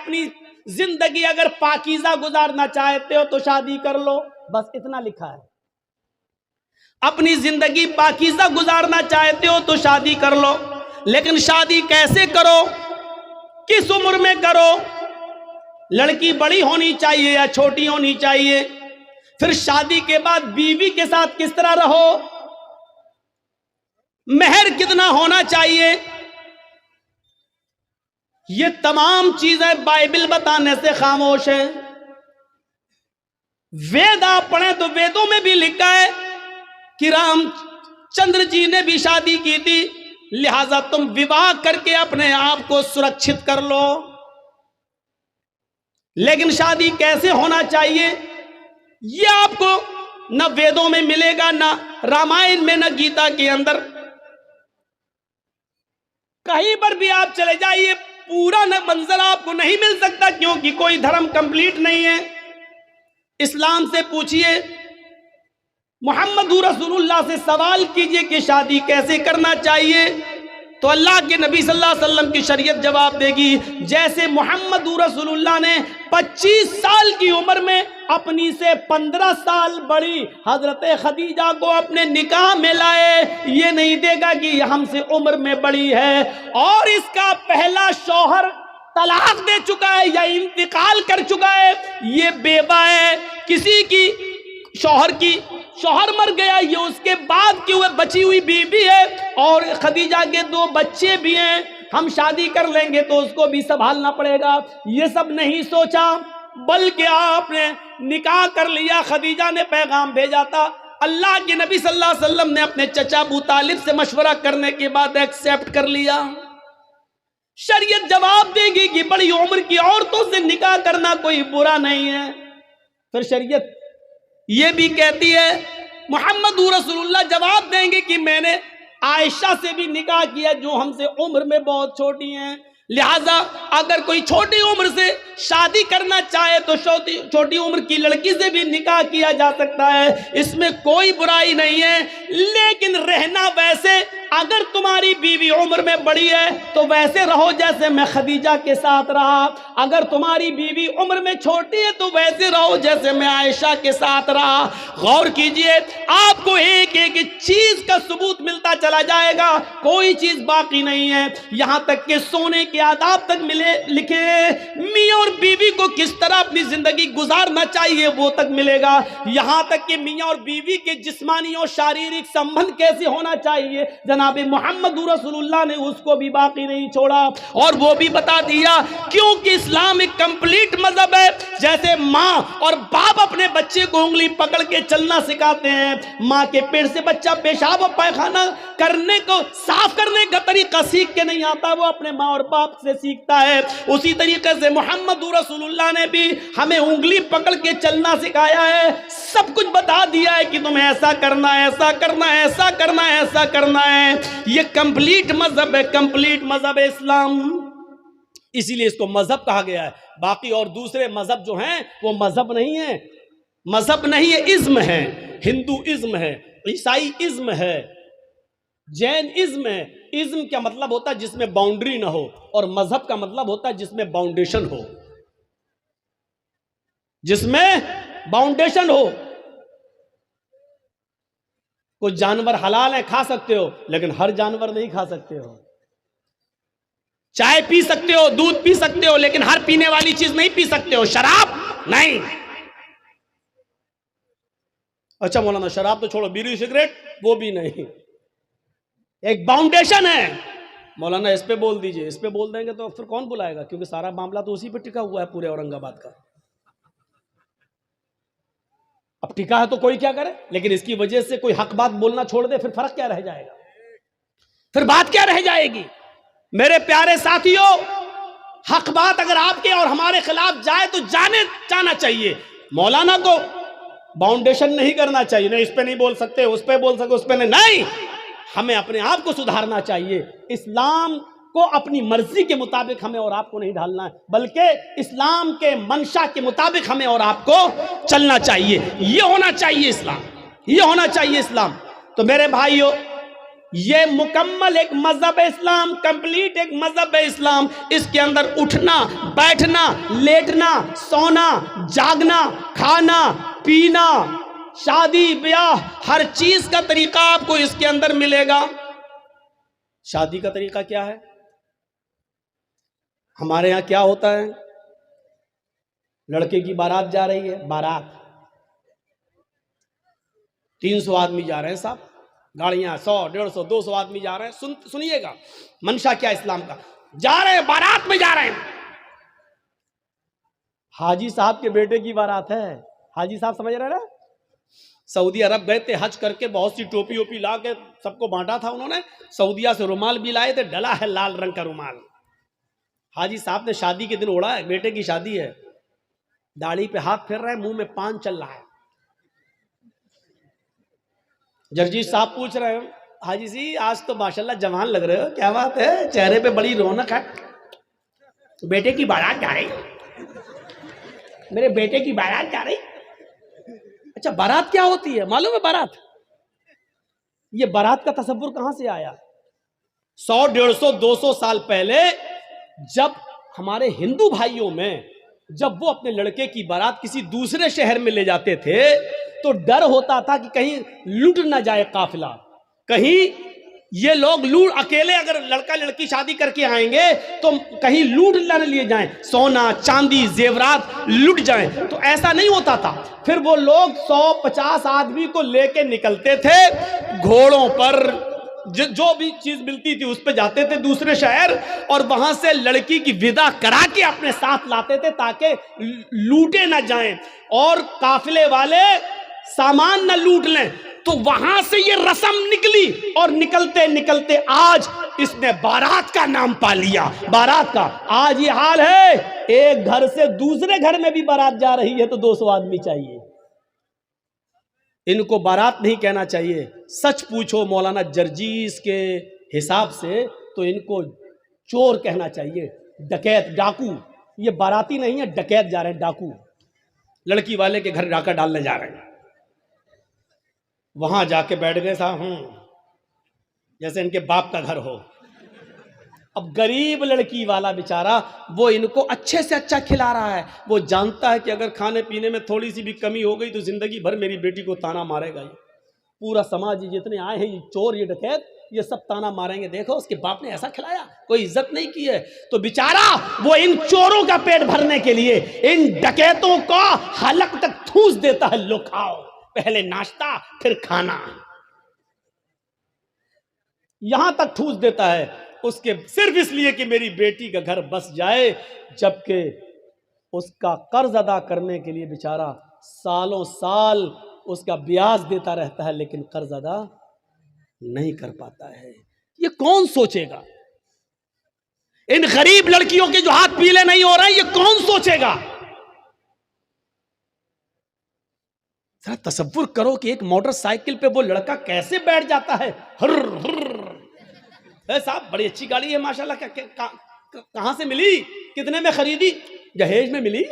اپنی زندگی اگر پاکیزہ گزارنا چاہتے ہو تو شادی کر لو، بس اتنا لکھا ہے. اپنی زندگی پاکیزہ گزارنا چاہتے ہو تو شادی کر لو، لیکن شادی کیسے کرو، کس عمر میں کرو، لڑکی بڑی ہونی چاہیے یا چھوٹی ہونی چاہیے، پھر شادی کے بعد بیوی کے ساتھ کس طرح رہو، مہر کتنا ہونا چاہیے، یہ تمام چیزیں بائبل بتانے سے خاموش ہے. وید آپ پڑھیں تو ویدوں میں بھی لکھا ہے کہ رام چندر جی نے بھی شادی کی تھی، لہذا تم وواہ کر کے اپنے آپ کو سرکشت کر لو. لیکن شادی کیسے ہونا چاہیے یہ آپ کو نہ ویدوں میں ملے گا، نہ رامائن میں، نہ گیتا کے اندر. کہیں پر بھی آپ چلے جائیے پورا نہ منظر آپ کو نہیں مل سکتا، کیونکہ کوئی دھرم کمپلیٹ نہیں ہے. اسلام سے پوچھئے، محمد رسول اللہ سے سوال کیجئے کہ شادی کیسے کرنا چاہیے، تو اللہ کے نبی صلی اللہ علیہ وسلم کی شریعت جواب دے گی جیسے محمد رسول اللہ نے 25 سال کی عمر میں اپنی سے 15 سال بڑی حضرت خدیجہ کو اپنے نکاح میں لائے. یہ نہیں دے گا کہ یہ ہم سے عمر میں بڑی ہے اور اس کا پہلا شوہر طلاق دے چکا ہے یا انتقال کر چکا ہے، یہ بیوہ ہے، کسی کی شوہر مر گیا، یہ اس کے بعد کی بچی ہوئی بیوی ہے، اور خدیجہ کے 2 بچے بھی ہیں، ہم شادی کر لیں گے تو اس کو بھی سنبھالنا پڑے گا. یہ سب نہیں سوچا، بلکہ آپ نے نکاح کر لیا. خدیجہ نے پیغام بھیجا تھا، اللہ کے نبی صلی اللہ علیہ وسلم نے اپنے چچا ابو طالب سے مشورہ کرنے کے بعد ایکسیپٹ کر لیا. شریعت جواب دے گی کہ بڑی عمر کی عورتوں سے نکاح کرنا کوئی برا نہیں ہے. پھر شریعت یہ بھی کہتی ہے، محمد رسول اللہ جواب دیں گے کہ میں نے عائشہ سے بھی نکاح کیا جو ہم سے عمر میں بہت چھوٹی ہیں، لہٰذا اگر کوئی چھوٹی عمر سے شادی کرنا چاہے تو چھوٹی عمر کی لڑکی سے بھی نکاح کیا جا سکتا ہے، اس میں کوئی برائی نہیں ہے. لیکن رہنا ویسے، اگر تمہاری بیوی عمر میں بڑی ہے تو ویسے رہو جیسے میں خدیجہ کے ساتھ رہا، اگر تمہاری بیوی عمر میں چھوٹی ہے تو ویسے رہو جیسے میں عائشہ کے ساتھ رہا. غور کیجئے، آپ کو ایک ایک چیز کا ثبوت ملتا چلا جائے گا، کوئی چیز باقی نہیں ہے. یہاں تک کہ سونے کے آداب تک لکھے، میاں اور بیوی کو کس طرح اپنی زندگی گزارنا چاہیے وہ تک ملے گا. یہاں تک کہ میاں اور بیوی کے جسمانی اور شاریرک سمبند کیسے ہونا چاہیے جناب محمد رسول اللہ نے اس کو بھی باقی نہیں چھوڑا، اور وہ بھی بتا دیا. کیونکہ اسلام ایک کمپلیٹ مذہب ہے. جیسے ماں اور باپ اپنے بچے کو انگلی پکڑ کے چلنا سکھاتے ہیں، ماں کے پیٹ سے بچہ پیشاب و پائخانہ کرنے کو صاف کرنے کا طریقہ سیکھ کے نہیں آتا، وہ اپنے ماں اور باپ سے سیکھتا ہے. اسی طریقے سے محمد رسول اللہ نے بھی ہمیں انگلی پکڑ کے چلنا سکھایا ہے، سب کچھ بتا دیا ہے کہ تمہیں ایسا کرنا ہے، ایسا کرنا ہے، ایسا کرنا ہے، ایسا کرنا ہے. یہ کمپلیٹ مذہب ہے، کمپلیٹ مذہب ہے اسلام، اسی لیے اس کو مذہب کہا گیا ہے. باقی اور دوسرے مذہب جو ہیں وہ مذہب نہیں ہے، مذہب نہیں ہے، ازم ہے. ہندو ازم ہے، عیسائی ازم ہے، جین ازم ہے. ازم کا مطلب ہوتا ہے جس میں باؤنڈری نہ ہو، اور مذہب کا مطلب ہوتا ہے جس میں باؤنڈیشن ہو، جس میں باؤنڈیشن ہو. کوئی جانور حلال ہے کھا سکتے ہو، لیکن ہر جانور نہیں کھا سکتے ہو. چائے پی سکتے ہو، دودھ پی سکتے ہو، لیکن ہر پینے والی چیز نہیں پی سکتے ہو. شراب نہیں. اچھا مولانا شراب تو چھوڑو، بیڑی سگریٹ وہ بھی نہیں. ایک باؤنڈیشن ہے. مولانا اس پہ بول دیجئے، اس پہ بول دیں گے تو پھر کون بلائے گا، کیونکہ سارا معاملہ تو اسی پہ ٹکا ہوا ہے پورے اورنگ آباد کا. اب ٹکا ہے تو کوئی کیا کرے، لیکن اس کی وجہ سے کوئی حق بات بولنا چھوڑ دے، پھر فرق کیا رہ جائے گا، پھر بات کیا رہ جائے گی. میرے پیارے ساتھیوں، حق بات اگر آپ کے اور ہمارے خلاف جائے تو جانا چاہیے. مولانا کو باؤنڈیشن نہیں کرنا چاہیے، نہیں اس پہ نہیں بول سکتے، اس پہ بول سکتے، اس پہ نہیں. ہمیں اپنے آپ کو سدھارنا چاہیے. اسلام کو اپنی مرضی کے مطابق ہمیں اور آپ کو نہیں ڈھالنا ہے، بلکہ اسلام کے منشا کے مطابق ہمیں اور آپ کو چلنا چاہیے. یہ ہونا چاہیے اسلام، یہ ہونا چاہیے اسلام. تو میرے بھائیوں، یہ مکمل ایک مذہب اسلام، کمپلیٹ ایک مذہب اسلام. اس کے اندر اٹھنا، بیٹھنا، لیٹنا، سونا، جاگنا، کھانا، پینا، شادی بیاہ، ہر چیز کا طریقہ آپ کو اس کے اندر ملے گا. شادی کا طریقہ کیا ہے؟ ہمارے یہاں کیا ہوتا ہے؟ لڑکے کی بارات جا رہی ہے، بارات 300 آدمی جا رہے ہیں صاحب، گاڑیاں 100 150 200 آدمی جا رہے ہیں. سنیے گا منشا کیا اسلام کا. جا رہے ہیں، بارات میں جا رہے ہیں. حاجی صاحب کے بیٹے کی بارات ہے. حاجی صاحب سمجھ رہے ہیں نا؟ سعودی عرب گئے تھے حج کر کے، بہت سی ٹوپی ووپی لا کے سب کو بانٹا تھا انہوں نے. سعودیہ سے رومال بھی لائے تھے، ڈلا ہے لال رنگ کا رومال. حاجی صاحب نے شادی کے دن اوڑھا ہے، بیٹے کی شادی ہے، داڑھی پہ ہاتھ پھیر رہے ہیں، منہ میں پان چل رہا ہے. جرجیت صاحب پوچھ رہے ہیں حاجی جی آج تو ماشاءاللہ جوان لگ رہے ہو، کیا بات ہے؟ چہرے پہ بڑی رونق ہے. بیٹے کی بارات جا رہی، میرے بیٹے کی بارات جا رہی. اچھا بارات کیا ہوتی ہے معلوم ہے؟ بارات، یہ بارات کا تصور کہاں سے آیا؟ 100 150 200 سال پہلے جب ہمارے ہندو بھائیوں میں جب وہ اپنے لڑکے کی بارات کسی دوسرے شہر میں لے جاتے تھے تو ڈر ہوتا تھا کہ کہیں لوٹ نہ جائے قافلہ، کہیں یہ لوگ اکیلے اگر لڑکا لڑکی شادی کر کے آئیں گے تو کہیں لوٹ نہ لیے جائیں، سونا چاندی زیورات لٹ جائیں. تو ایسا نہیں ہوتا تھا. پھر وہ لوگ 100-50 آدمی کو لے کے نکلتے تھے گھوڑوں پر، جو بھی چیز ملتی تھی اس پہ جاتے تھے دوسرے شہر، اور وہاں سے لڑکی کی ودا کرا کے اپنے ساتھ لاتے تھے تاکہ لوٹے نہ جائیں اور قافلے والے سامان نہ لوٹ لیں. تو وہاں سے یہ رسم نکلی اور نکلتے نکلتے آج اس نے بارات کا نام پا لیا. بارات کا آج یہ حال ہے، ایک گھر سے دوسرے گھر میں بھی بارات جا رہی ہے تو 200 آدمی چاہیے. ان کو بارات نہیں کہنا چاہیے. سچ پوچھو مولانا جرجیس کے حساب سے تو ان کو چور کہنا چاہیے، ڈکیت، ڈاکو. یہ باراتی نہیں ہے، ڈکیت جا رہے ہیں، ڈاکو. لڑکی والے کے گھر ڈاکہ ڈالنے جا رہے ہیں. وہاں جا کے بیٹھ گئے صاحب جیسے ان کے باپ کا گھر ہو. اب غریب لڑکی والا بیچارہ وہ ان کو اچھے سے اچھا کھلا رہا ہے. وہ جانتا ہے کہ اگر کھانے پینے میں تھوڑی سی بھی کمی ہو گئی تو زندگی بھر میری بیٹی کو تانا مارے گا. یہ پورا سماج جتنے آئے ہیں، یہ چور، یہ ڈکیت، یہ سب تانا ماریں گے. دیکھو اس کے باپ نے ایسا کھلایا، کوئی عزت نہیں کی ہے. تو بیچارہ وہ ان چوروں کا پیٹ بھرنے کے لیے ان ڈکیتوں کو حلق تک ٹھوس دیتا ہے، لو کھاؤ، پہلے ناشتہ پھر کھانا، یہاں تک ٹھوس دیتا ہے اس کے صرف اس لیے کہ میری بیٹی کا گھر بس جائے. جبکہ اس کا قرض ادا کرنے کے لیے بیچارہ سالوں سال اس کا بیاج دیتا رہتا ہے لیکن قرض ادا نہیں کر پاتا ہے. یہ کون سوچے گا؟ ان غریب لڑکیوں کے جو ہاتھ پیلے نہیں ہو رہے ہیں یہ کون سوچے گا؟ ذرا تصور کرو کہ ایک موٹر سائیکل پہ وہ لڑکا کیسے بیٹھ جاتا ہے. ہر صاحب بڑی اچھی گاڑی ہے ماشاءاللہ، کہاں سے ملی؟ کتنے میں خریدی؟ جہیز میں ملی.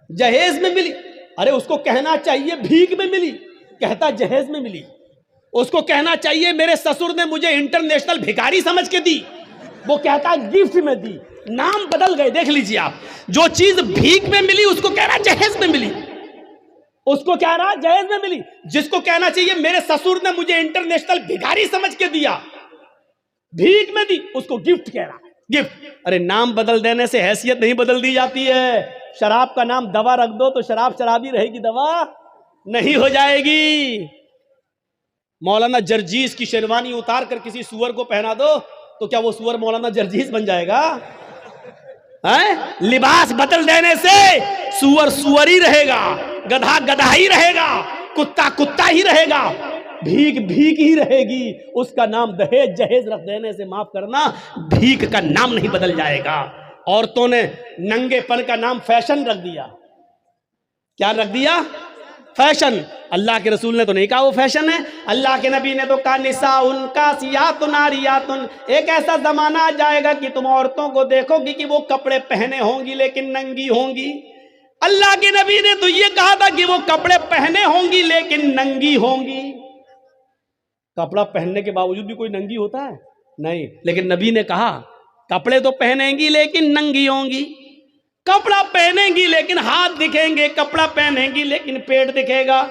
جہیز میں ملی. ارے اس کو کہنا چاہیے بھیک میں ملی، کہتا جہیز میں ملی. اس کو کہنا چاہیے میرے سسر نے مجھے انٹرنیشنل بھکاری سمجھ کے دی، وہ کہتا گفٹ میں دی. نام بدل گئے. دیکھ لیجئے آپ، جو چیز بھیک میں ملی اس کو کہہ رہا جہیز میں ملی، اس کو کہہ رہا جہیز میں ملی. جس کو کہنا چاہیے میرے سسر نے مجھے انٹرنیشنل بھکاری سمجھ کے دیا، بھیک میں دی، اس کو گفٹ کہہ رہا. گفٹ. ارے نام بدل دینے سے حیثیت نہیں بدل دی جاتی ہے. شراب کا نام دوا رکھ دو تو شراب شرابی رہے گی، دوا نہیں ہو جائے گی. مولانا جرجیس کی شیروانی اتار کر کسی سور کو پہنا دو تو کیا وہ سور مولانا جرجیس بن جائے گا؟ لباس بدل دینے سے سور سور ہی رہے گا، گدھا گدھا ہی رہے گا، کتا کتا ہی رہے گا، بھیک بھیک ہی رہے گی. اس کا نام دہیج جہیز رکھ دینے سے معاف کرنا، بھیک کا نام نہیں بدل جائے گا. عورتوں نے ننگے پن کا نام فیشن رکھ دیا. کیا رکھ دیا؟ فیشن. اللہ کے رسول نے تو نہیں کہا وہ فیشن ہے. اللہ کے نبی نے تو کہا نساء کاسیات عاریات. ایک ایسا زمانہ آ جائے گا کہ تم عورتوں کو دیکھو گی کہ وہ کپڑے پہنے ہوں گی لیکن ننگی ہوں گی. اللہ کے نبی نے تو یہ کہا تھا کہ وہ کپڑے پہنے ہوں گی لیکن ننگی ہوں گی. کپڑا پہننے کے باوجود بھی کوئی ننگی ہوتا ہے؟ نہیں، لیکن نبی نے کہا کپڑے تو پہنیں گی لیکن ننگی ہوں گی، کپڑا پہنیں گی لیکن ہاتھ دکھیں گے، کپڑا پہنیں گی لیکن پیٹ دکھے گا،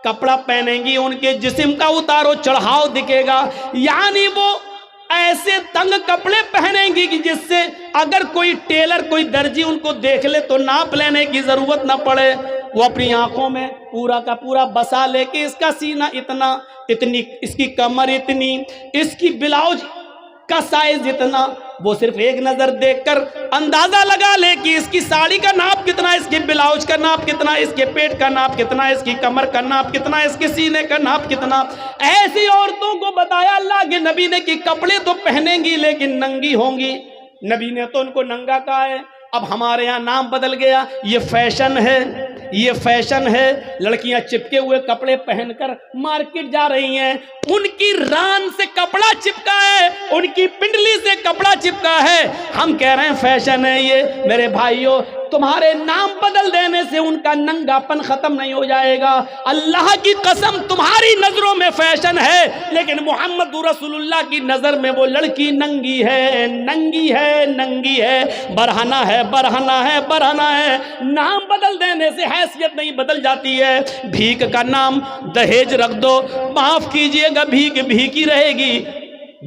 کپڑا پہنیں گی ان کے جسم کا اتار و چڑھاؤ دکھے گا، یعنی وہ ایسے تنگ کپڑے پہنیں گی کہ جس سے اگر کوئی ٹیلر کوئی درجی ان کو دیکھ لے تو ناپ لینے کی ضرورت نہ پڑے، وہ اپنی آنکھوں میں پورا کا پورا بسا لے کہ اس کا سینہ اتنا، اتنی اس کی کمر اتنی، اس کی بلاؤز کا سائز اتنا، وہ صرف ایک نظر دیکھ کر اندازہ لگا لے کہ اس کی ساڑی کا ناپ کتنا، اس کی بلاؤز کا ناپ کتنا، اس کے پیٹ کا ناپ کتنا، اس کی کمر کا ناپ کتنا، اس کے سینے کا ناپ کتنا۔ ایسی عورتوں کو بتایا اللہ کے نبی نے کہ کپڑے تو پہنیں گی لیکن ننگی ہوں گی۔ نبی نے تو ان کو ننگا کہا ہے۔ اب ہمارے ہاں نام بدل گیا، یہ فیشن ہے، یہ فیشن ہے، لڑکیاں چپکے ہوئے کپڑے پہن کر مارکیٹ جا رہی ہیں، ان کی ران سے کپڑا چپکا ہے، ان کی پنڈلی سے کپڑا چپکا ہے، ہم کہہ رہے ہیں فیشن ہے یہ۔ میرے بھائیوں، تمہارے نام بدل دینے سے ان کا ننگا پن ختم نہیں ہو جائے گا۔ اللہ کی قسم تمہاری نظروں میں فیشن ہے، لیکن محمد رسول اللہ کی نظر میں وہ لڑکی ننگی ہے، ننگی ہے، ننگی ہے، برہنہ ہے، برہنہ ہے، برہنہ ہے۔ نام بدل دینے سے حیثیت نہیں بدل جاتی ہے۔ بھیک کا نام دہیج رکھ دو، معاف کیجئے گا بھیک بھیک ہی رہے گی۔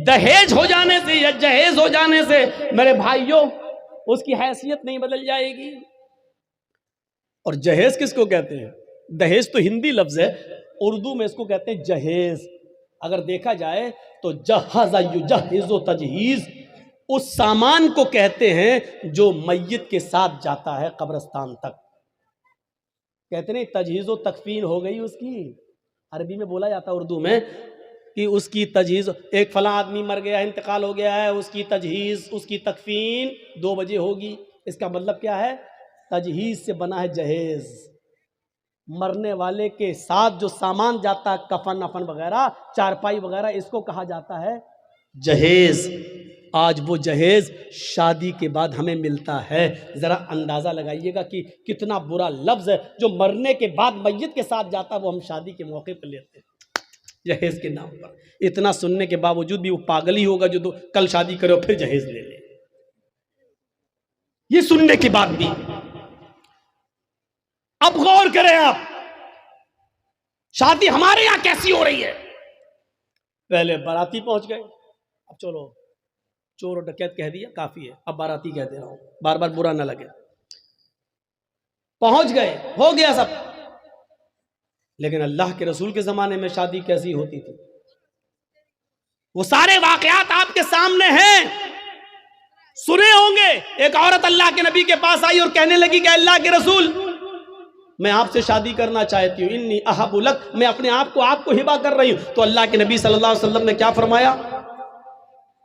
دہیج ہو جانے سے یا جہیز ہو جانے سے میرے بھائیوں اس کی حیثیت نہیں بدل جائے گی۔ اور جہیز کس کو کہتے ہیں؟ دہیج تو ہندی لفظ ہے، اردو میں اس کو کہتے ہیں جہیز۔ اگر دیکھا جائے تو جہز یجہز و تجہیز اس سامان کو کہتے ہیں جو میت کے ساتھ جاتا ہے قبرستان تک۔ کہتے ہیں تجہیز و تکفین ہو گئی اس کی، عربی میں بولا جاتا ہے اردو میں کہ اس کی تجہیز، ایک فلاں آدمی مر گیا، انتقال ہو گیا ہے، اس کی تجہیز، اس کی تکفین 2 بجے ہوگی۔ اس کا مطلب کیا ہے؟ تجہیز سے بنا ہے جہیز، مرنے والے کے ساتھ جو سامان جاتا ہے، کفن افن وغیرہ، چارپائی وغیرہ، اس کو کہا جاتا ہے جہیز۔ آج وہ جہیز شادی کے بعد ہمیں ملتا ہے۔ ذرا اندازہ لگائیے گا کہ کتنا برا لفظ ہے جو مرنے کے بعد میت کے ساتھ جاتا ہے، وہ ہم شادی کے موقع پہ لیتے ہیں جہیز کے نام پر۔ اتنا سننے کے باوجود بھی وہ پاگل ہی ہوگا جو کل شادی کرے اور پھر جہیز لے لے۔ یہ سننے کے بعد بھی اب غور کریں، آپ شادی ہمارے یہاں کیسی ہو رہی ہے؟ پہلے باراتی پہنچ گئے، اب چلو چور اور ڈکیت کہہ دیا کافی ہے، اب باراتی کہہ دے رہا ہوں، بار بار برا نہ لگے۔ پہنچ گئے، ہو گیا سب۔ لیکن اللہ کے رسول کے زمانے میں شادی کیسی ہوتی تھی؟ وہ سارے واقعات آپ کے سامنے ہیں، سنے ہوں گے۔ ایک عورت اللہ کے نبی کے پاس آئی اور کہنے لگی کہ اللہ کے رسول، میں آپ سے شادی کرنا چاہتی ہوں، انی احب لک، میں اپنے آپ کو ہبا کر رہی ہوں۔ تو اللہ کے نبی صلی اللہ علیہ وسلم نے کیا فرمایا؟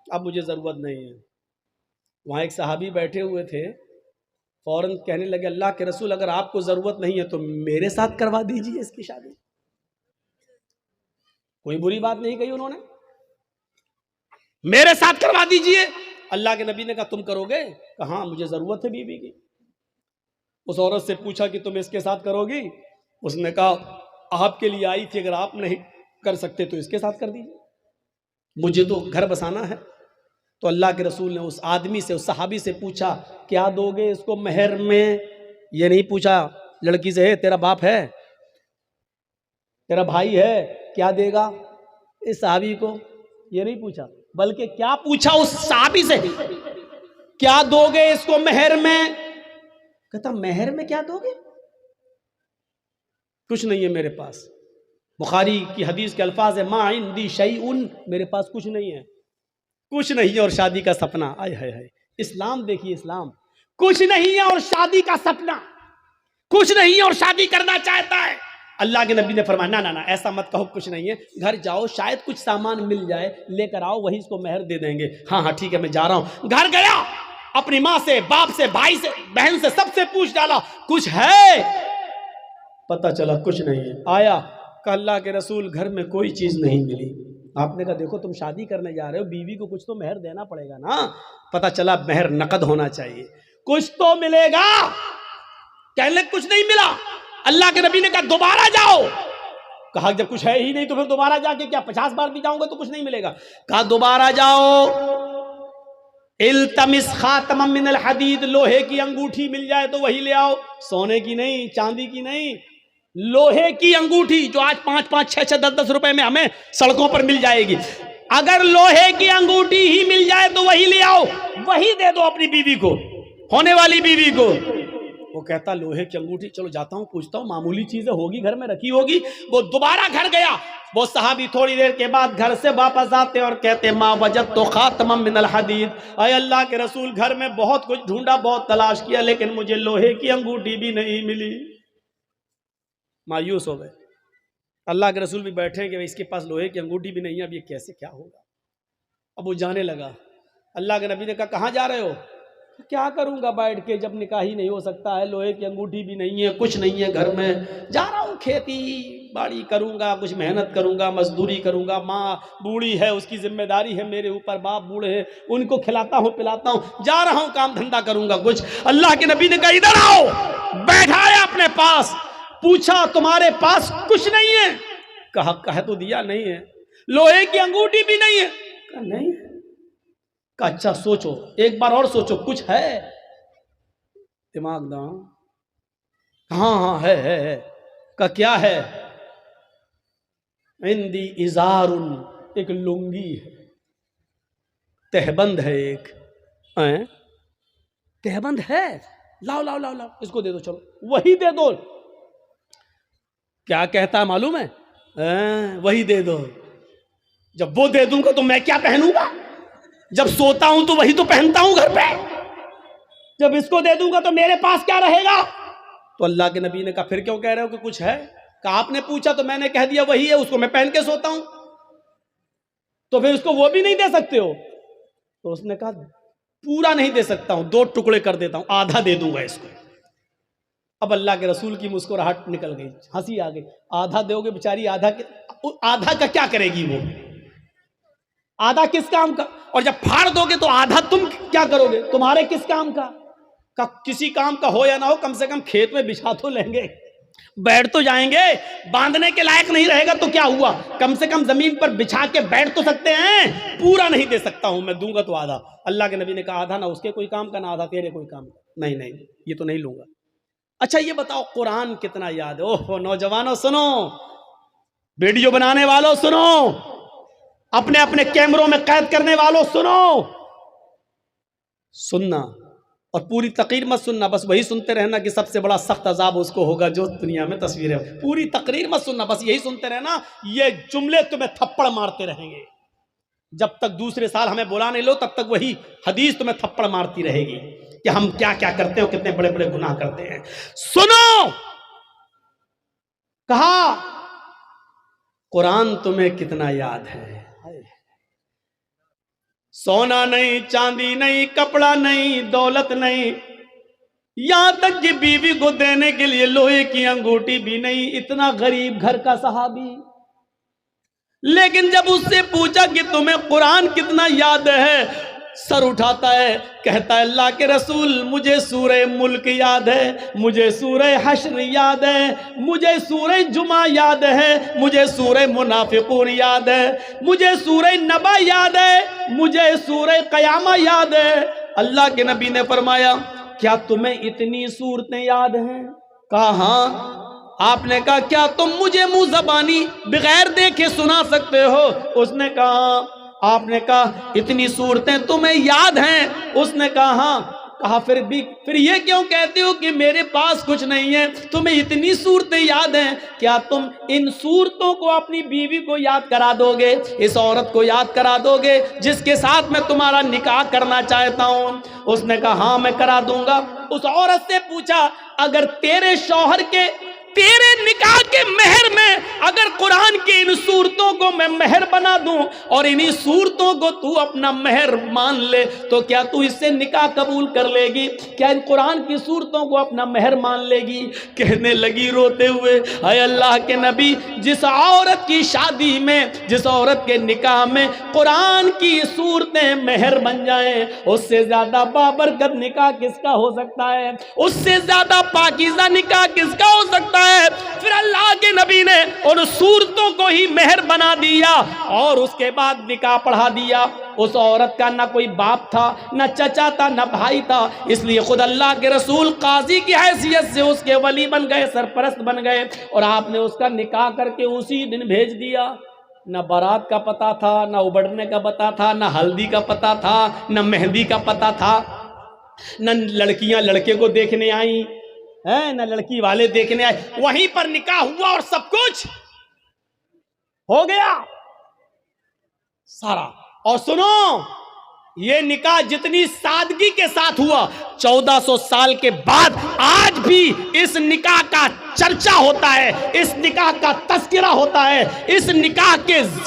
اب مجھے ضرورت نہیں ہے۔ وہاں ایک صحابی بیٹھے ہوئے تھے، فوراً کہنے لگے اللہ کے رسول اگر آپ کو ضرورت نہیں ہے تو میرے ساتھ کروا دیجیے اس کی شادی۔ کوئی بری بات نہیں کہی انہوں نے، میرے ساتھ کروا دیجیے۔ اللہ کے نبی نے کہا تم کرو گے؟ کہا ہاں مجھے ضرورت ہے بیوی کی۔ اس عورت سے پوچھا کہ تم اس کے ساتھ کرو گی؟ اس نے کہا آپ کے لیے آئی تھی، اگر آپ نہیں کر سکتے تو اس کے ساتھ کر دیجیے، مجھے تو گھر بسانا ہے۔ تو اللہ کے رسول نے اس آدمی سے، اس صحابی سے پوچھا کیا دو گے اس کو مہر میں؟ یہ نہیں پوچھا لڑکی سے تیرا باپ ہے، تیرا بھائی ہے، کیا دے گا اس صحابی کو؟ یہ نہیں پوچھا، بلکہ کیا پوچھا اس صحابی سے، کیا دو گے اس کو مہر میں؟ کہتا مہر میں کیا دو گے؟ کچھ نہیں ہے میرے پاس۔ بخاری کی حدیث کے الفاظ ہے ما عندی شیء، میرے پاس کچھ نہیں ہے، کچھ نہیں ہے اور شادی کا سپنا۔ آئے ہائے ہائے، اسلام دیکھیے، اسلام کچھ نہیں ہے اور شادی کا سپنا، کچھ نہیں ہے اور شادی کرنا چاہتا ہے۔ اللہ کے نبی نے فرمایا نہ ایسا مت کہو، کچھ نہیں ہے، گھر جاؤ شاید کچھ سامان مل جائے، لے کر آؤ، وہی اس کو مہر دے دیں گے۔ ہاں ٹھیک ہے میں جا رہا ہوں۔ گھر گیا، اپنی ماں سے، باپ سے، بھائی سے، بہن سے، سب سے پوچھ ڈالا کچھ ہے؟ پتہ چلا کچھ نہیں ہے۔ آیا کہ اللہ کے رسول گھر میں کوئی چیز نہیں ملی۔ آپ نے کہا دیکھو تم شادی کرنے جا رہے ہو، بیوی کو کچھ تو مہر دینا پڑے گا نا۔ پتہ چلا مہر نقد ہونا چاہیے، کچھ تو ملے گا۔ کہنے کچھ نہیں ملا۔ اللہ کے نبی نے کہا دوبارہ جاؤ، کہا جب کچھ ہے ہی نہیں تو پھر دوبارہ جا کے کیا 50 بار بھی جاؤں گا تو کچھ نہیں ملے گا؟ کہا دوبارہ جاؤ، التمس خاتم من الحدید، لوہے کی انگوٹھی مل جائے تو وہی لے آؤ، سونے کی نہیں، چاندی کی نہیں، لوہے کی انگوٹھی جو آج 5-5, 6-6, 10-10 روپے میں ہمیں سڑکوں پر مل جائے گی، اگر لوہے کی انگوٹھی ہی مل جائے تو وہی لے آؤ، وہی دے دو اپنی بیوی کو، ہونے والی بیوی کو۔ وہ کہتا لوہے کی انگوٹھی، چلو جاتا ہوں پوچھتا ہوں، معمولی چیزیں ہوگی گھر میں رکھی ہوگی۔ وہ دوبارہ گھر گیا، وہ صحابی تھوڑی دیر کے بعد گھر سے واپس آتے اور کہتے ما وجدت خاتما من الحدید، اے اللہ کے رسول گھر میں بہت کچھ ڈھونڈا، بہت تلاش کیا، لیکن مجھے لوہے کی انگوٹھی بھی نہیں ملی۔ مایوس ہو گئے۔ اللہ کے رسول بھی بیٹھے کہ اس کے پاس لوہے کی انگوٹھی بھی نہیں ہے، اب یہ کیسے کیا ہوگا؟ اب وہ جانے لگا۔ اللہ کے نبی نے کہا کہاں جا رہے ہو؟ کیا کروں گا بیٹھ کے، جب نکاح ہی نہیں ہو سکتا ہے، لوہے کی انگوٹھی بھی نہیں ہے، کچھ نہیں ہے گھر میں، جا رہا ہوں کھیتی باڑی کروں گا، کچھ محنت کروں گا، مزدوری کروں گا، ماں بوڑھی ہے اس کی ذمہ داری ہے میرے اوپر، باپ بوڑھے ہیں ان کو کھلاتا ہوں پلاتا ہوں، جا رہا ہوں کام دھندا کروں گا کچھ۔ اللہ کے نبی نے کہا ادھر آؤ، بیٹھایا اپنے پاس، پوچھا تمہارے پاس کچھ نہیں ہے؟ کہا کہہ تو دیا نہیں ہے۔ لوہے کی انگوٹھی بھی نہیں ہے؟ کہا نہیں ہے۔ کہا اچھا سوچو، ایک بار اور سوچو، کچھ ہے؟ دماغ داؤ، ہاں ہے۔ کہا کیا ہے؟ عندی ازار، ایک لنگی ہے، تہبند ہے، ایک تہبند ہے، لاؤ لاؤ لاؤ لاؤ، اس کو دے دو، چلو وہی دے دو۔ کیا کہتا ہے معلوم ہے؟ وہی دے دو۔ جب وہ دے دوں گا تو میں کیا پہنوں گا؟ جب سوتا ہوں تو وہی تو پہنتا ہوں گھر پہ، جب اس کو دے دوں گا تو میرے پاس کیا رہے گا؟ تو اللہ کے نبی نے کہا پھر کیوں کہہ رہے ہو کہ کچھ ہے؟ کہا آپ نے پوچھا تو میں نے کہہ دیا وہی ہے، اس کو میں پہن کے سوتا ہوں، تو پھر اس کو وہ بھی نہیں دے سکتے ہو؟ تو اس نے کہا پورا نہیں دے سکتا ہوں، 2 ٹکڑے کر دیتا ہوں، آدھا دے دوں گا اس کو۔ اب اللہ کے رسول کی مسکراہٹ نکل گئی، ہنسی آ گئی۔ آدھا دو گے بیچاری، آدھا کا کیا کرے گی وہ؟ آدھا کس کام کا؟ اور جب پھاڑ دو گے تو آدھا تم کیا کرو گے؟ تمہارے کس کام کا؟ کسی کام کا ہو یا نہ ہو، کم سے کم کھیت میں بچھا تو لیں گے، بیٹھ تو جائیں گے، باندھنے کے لائق نہیں رہے گا تو کیا ہوا، کم سے کم زمین پر بچھا کے بیٹھ تو سکتے ہیں۔ پورا نہیں دے سکتا ہوں میں، دوں گا تو آدھا۔ اللہ کے نبی نے کہا آدھا نہ اس کے کوئی کام کا، نہ آدھا تیرے کوئی کام کا۔ نہیں یہ تو نہیں لوں گا۔ اچھا یہ بتاؤ قرآن کتنا یاد ہے؟ اوہ نوجوانوں سنو، ویڈیو بنانے والوں سنو، اپنے اپنے کیمروں میں قید کرنے والوں سنو، سننا اور پوری تقریر مت سننا، بس وہی سنتے رہنا کہ سب سے بڑا سخت عذاب اس کو ہوگا جو دنیا میں تصویریں، پوری تقریر مت سننا، بس یہی سنتے رہنا، یہ جملے تمہیں تھپڑ مارتے رہیں گے، جب تک دوسرے سال ہمیں بلا نہیں لو تب تک وہی حدیث تمہیں تھپڑ مارتی رہے گی کہ ہم کیا کیا کرتے ہیں، کتنے بڑے بڑے گناہ کرتے ہیں۔ سنو، کہا قرآن تمہیں کتنا یاد ہے؟ سونا نہیں، چاندی نہیں، کپڑا نہیں، دولت نہیں، یہاں تک کہ بیوی کو دینے کے لیے لوہے کی انگوٹھی بھی نہیں، اتنا غریب گھر کا صحابی، لیکن جب اس سے پوچھا کہ تمہیں قرآن کتنا یاد ہے، سر اٹھاتا ہے، کہتا ہے اللہ کے رسول مجھے سورہ ملک یاد ہے، مجھے سورہ حشر یاد ہے، مجھے سورہ جمعہ یاد ہے، مجھے سورہ منافقون یاد ہے، مجھے سورہ نبا یاد ہے، مجھے سورہ قیامہ یاد ہے۔ اللہ کے نبی نے فرمایا کیا تمہیں اتنی صورتیں یاد ہیں؟ کہا ہاں۔ آپ نے کہا کیا تم مجھے منہ زبانی بغیر دیکھے سنا سکتے ہو؟ اس نے کہا۔ آپ نے کہا اتنی صورتیں تمہیں یاد ہیں؟ اس نے کہا ہاں۔ کہا پھر یہ کیوں کہتے ہو کہ میرے پاس کچھ نہیں ہے؟ تمہیں اتنی صورتیں یاد ہیں، کیا تم ان صورتوں کو اپنی بیوی کو یاد کرا دو گے، اس عورت کو یاد کرا دو گے جس کے ساتھ میں تمہارا نکاح کرنا چاہتا ہوں؟ اس نے کہا ہاں میں کرا دوں گا۔ اس عورت سے پوچھا اگر تیرے شوہر کے تیرے نکاح کے مہر میں اگر قرآن کی ان صورتوں کو میں مہر بنا دوں اور انہی صورتوں کو تو اپنا مہر مان لے تو کیا تو اس سے نکاح قبول کر لے گی؟ کیا ان قرآن کی صورتوں کو اپنا مہر مان لے گی؟ کہنے لگی روتے ہوئے اے اللہ کے نبی، جس عورت کی شادی میں، جس عورت کے نکاح میں قرآن کی صورتیں مہر بن جائیں، اس سے زیادہ بابرکت نکاح کس کا ہو سکتا ہے؟ اس سے زیادہ پاکیزہ نکاح کس کا ہو سکتا ہے؟ ہے. پھر اللہ کے نبی نے ان صورتوں کو ہی مہر بنا دیا اور اس کے بعد نکاح پڑھا دیا. اس عورت کا نہ کوئی باپ تھا، نہ چچا تھا، نہ بھائی تھا، اس لیے خود اللہ کے رسول قاضی کی حیثیت سے اس کے ولی بن گئے، سرپرست بن گئے، اور آپ نے اس کا نکاح کر کے اسی دن بھیج دیا. نہ بارات کا پتہ تھا، نہ ابڑنے کا پتہ تھا، نہ ہلدی کا پتہ تھا، نہ مہندی کا پتہ تھا، نہ لڑکیاں لڑکے کو دیکھنے آئیں ہیں، نہ لڑکی والے دیکھنے آئے. وہیں پر نکاح ہوا اور سب کچھ ہو گیا سارا. اور سنو، یہ نکاح جتنی سادگی کے ساتھ ہوا، 1400 سال کے بعد آج بھی اس نکاح کا چرچا ہوتا ہے، اس نکاح کا تذکرہ ہوتا ہے، اس نکاح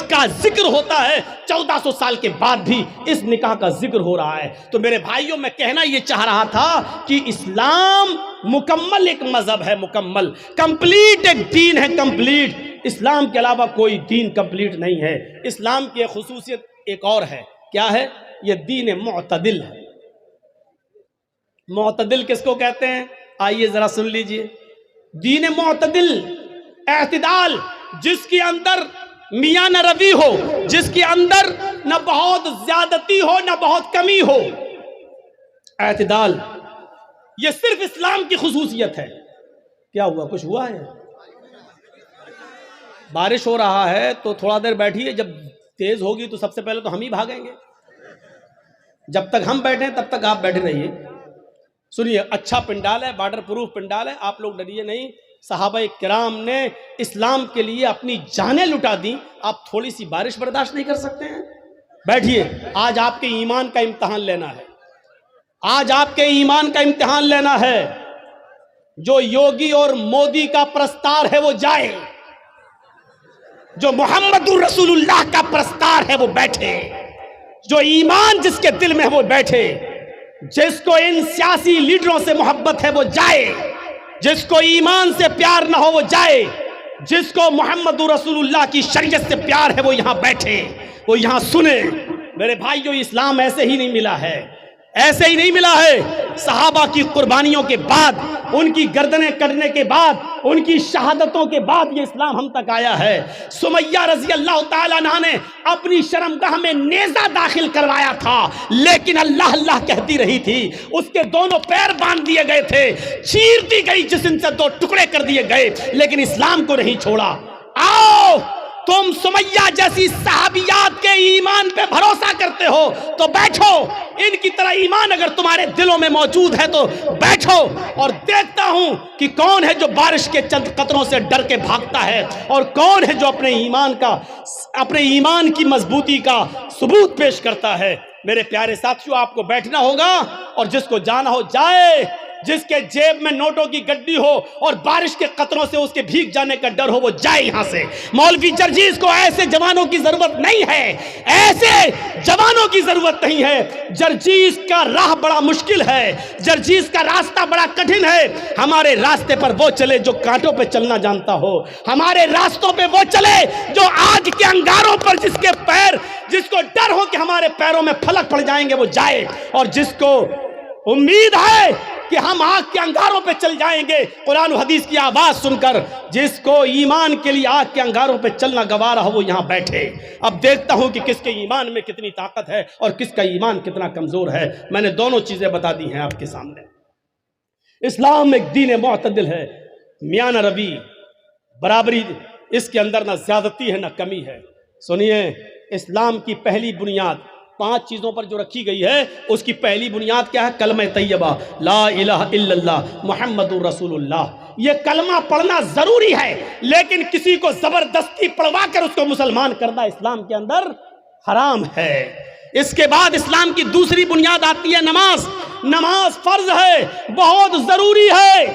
کا ذکر ہوتا ہے. 1400 سال کے بعد بھی اس نکاح کا ذکر ہو رہا ہے. تو میرے بھائیوں، میں کہنا یہ چاہ رہا تھا کہ اسلام مکمل ایک مذہب ہے، مکمل کمپلیٹ ایک دین ہے، کمپلیٹ. اسلام کے علاوہ کوئی دین کمپلیٹ نہیں ہے. اسلام کی خصوصیت ایک اور ہے. کیا ہے؟ یہ دین معتدل ہے. معتدل کس کو کہتے ہیں؟ آئیے ذرا سن لیجئے. دین معتدل، اعتدال، جس کے اندر میاں نہ روی ہو، جس کے اندر نہ بہت زیادتی ہو نہ بہت کمی ہو. اعتدال یہ صرف اسلام کی خصوصیت ہے. کیا ہوا؟ کچھ ہوا ہے؟ بارش ہو رہا ہے تو تھوڑا دیر بیٹھیے، جب تیز ہوگی تو سب سے پہلے تو ہم ہی بھاگیں گے. جب تک ہم بیٹھیں تب تک آپ بیٹھے رہیے. سنیے، اچھا پنڈال ہے، واٹر پروف پنڈال ہے، آپ لوگ ڈریے نہیں. صحابہ کرام نے اسلام کے لیے اپنی جانیں لٹا دیں. آپ تھوڑی سی بارش برداشت نہیں کر سکتے ہیں؟ بیٹھیے. آج آپ کے ایمان کا امتحان لینا ہے. آج آپ کے ایمان کا امتحان لینا ہے. جو یوگی اور مودی کا پرستار ہے وہ جائے، جو محمد رسول اللہ کا پرستار ہے وہ بیٹھے، جو ایمان جس کے دل میں ہے وہ بیٹھے، جس کو ان سیاسی لیڈروں سے محبت ہے وہ جائے، جس کو ایمان سے پیار نہ ہو وہ جائے، جس کو محمد رسول اللہ کی شریعت سے پیار ہے وہ یہاں بیٹھے، وہ یہاں سنے. میرے بھائیو، اسلام ایسے ہی نہیں ملا ہے، ایسے ہی نہیں ملا ہے. صحابہ کی قربانیوں کے بعد، ان کی گردنیں کٹنے کے بعد، ان کی شہادتوں کے بعد یہ اسلام ہم تک آیا ہے. سمیہ رضی اللہ تعالیٰ عنہ نے اپنی شرمگاہ میں نیزہ داخل کروایا تھا، لیکن اللہ اللہ کہتی رہی تھی. اس کے دونوں پیر باندھ دیے گئے تھے، چیر دی گئی، جسم سے 2 ٹکڑے کر دیے گئے، لیکن اسلام کو نہیں چھوڑا. آؤ، تم سمیہ جیسی صحابیات کے ایمان پہ بھروسہ کرتے ہو تو بیٹھو. ان کی طرح ایمان اگر تمہارے دلوں میں موجود ہے تو بیٹھو. اور دیکھتا ہوں کہ کون ہے جو بارش کے چند قطروں سے ڈر کے بھاگتا ہے، اور کون ہے جو اپنے ایمان کی مضبوطی کا ثبوت پیش کرتا ہے. میرے پیارے ساتھیوں، آپ کو بیٹھنا ہوگا، اور جس کو جانا ہو جائے. جس کے جیب میں نوٹوں کی گڈی ہو اور بارش کے قطروں سے اس کے بھیگ جانے کا ڈر ہو وہ جائے یہاں سے. مولوی جرجیز کو ایسے جوانوں کی ضرورت نہیں ہے، ایسے جوانوں کی ضرورت نہیں ہے. جرجیز کا راہ بڑا مشکل ہے، جرجیز کا راستہ بڑا کٹھن ہے. ہمارے راستے پر وہ چلے جو کانٹوں پہ چلنا جانتا ہو، ہمارے راستوں پہ وہ چلے جو آگ کے انگاروں پر جس کو ڈر ہو کہ ہمارے پیروں میں پھلک پڑ جائیں گے وہ جائے. اور جس کو امید ہے کہ ہم آگ کے انگاروں پہ چل جائیں گے قرآن و حدیث کی آواز سن کر، جس کو ایمان کے لیے آگ کے انگاروں پہ چلنا گوارا ہو وہ یہاں بیٹھے. اب دیکھتا ہوں کہ کس کے ایمان میں کتنی طاقت ہے اور کس کا ایمان کتنا کمزور ہے. میں نے دونوں چیزیں بتا دی ہیں آپ کے سامنے. اسلام ایک دین معتدل ہے، میاں نہ روی، برابری، اس کے اندر نہ زیادتی ہے نہ کمی ہے. سنیے، اسلام کی پہلی بنیاد 5 چیزوں پر جو رکھی گئی ہے، اس کی پہلی بنیاد کیا ہے؟ کلمہ طیبہ، لا الہ الا اللہ محمد رسول اللہ. یہ کلمہ پڑھنا ضروری ہے، لیکن کسی کو زبردستی پڑھوا کر اس کو مسلمان کرنا اسلام کے اندر حرام ہے. اس کے بعد اسلام کی دوسری بنیاد آتی ہے نماز. نماز فرض ہے، بہت ضروری ہے،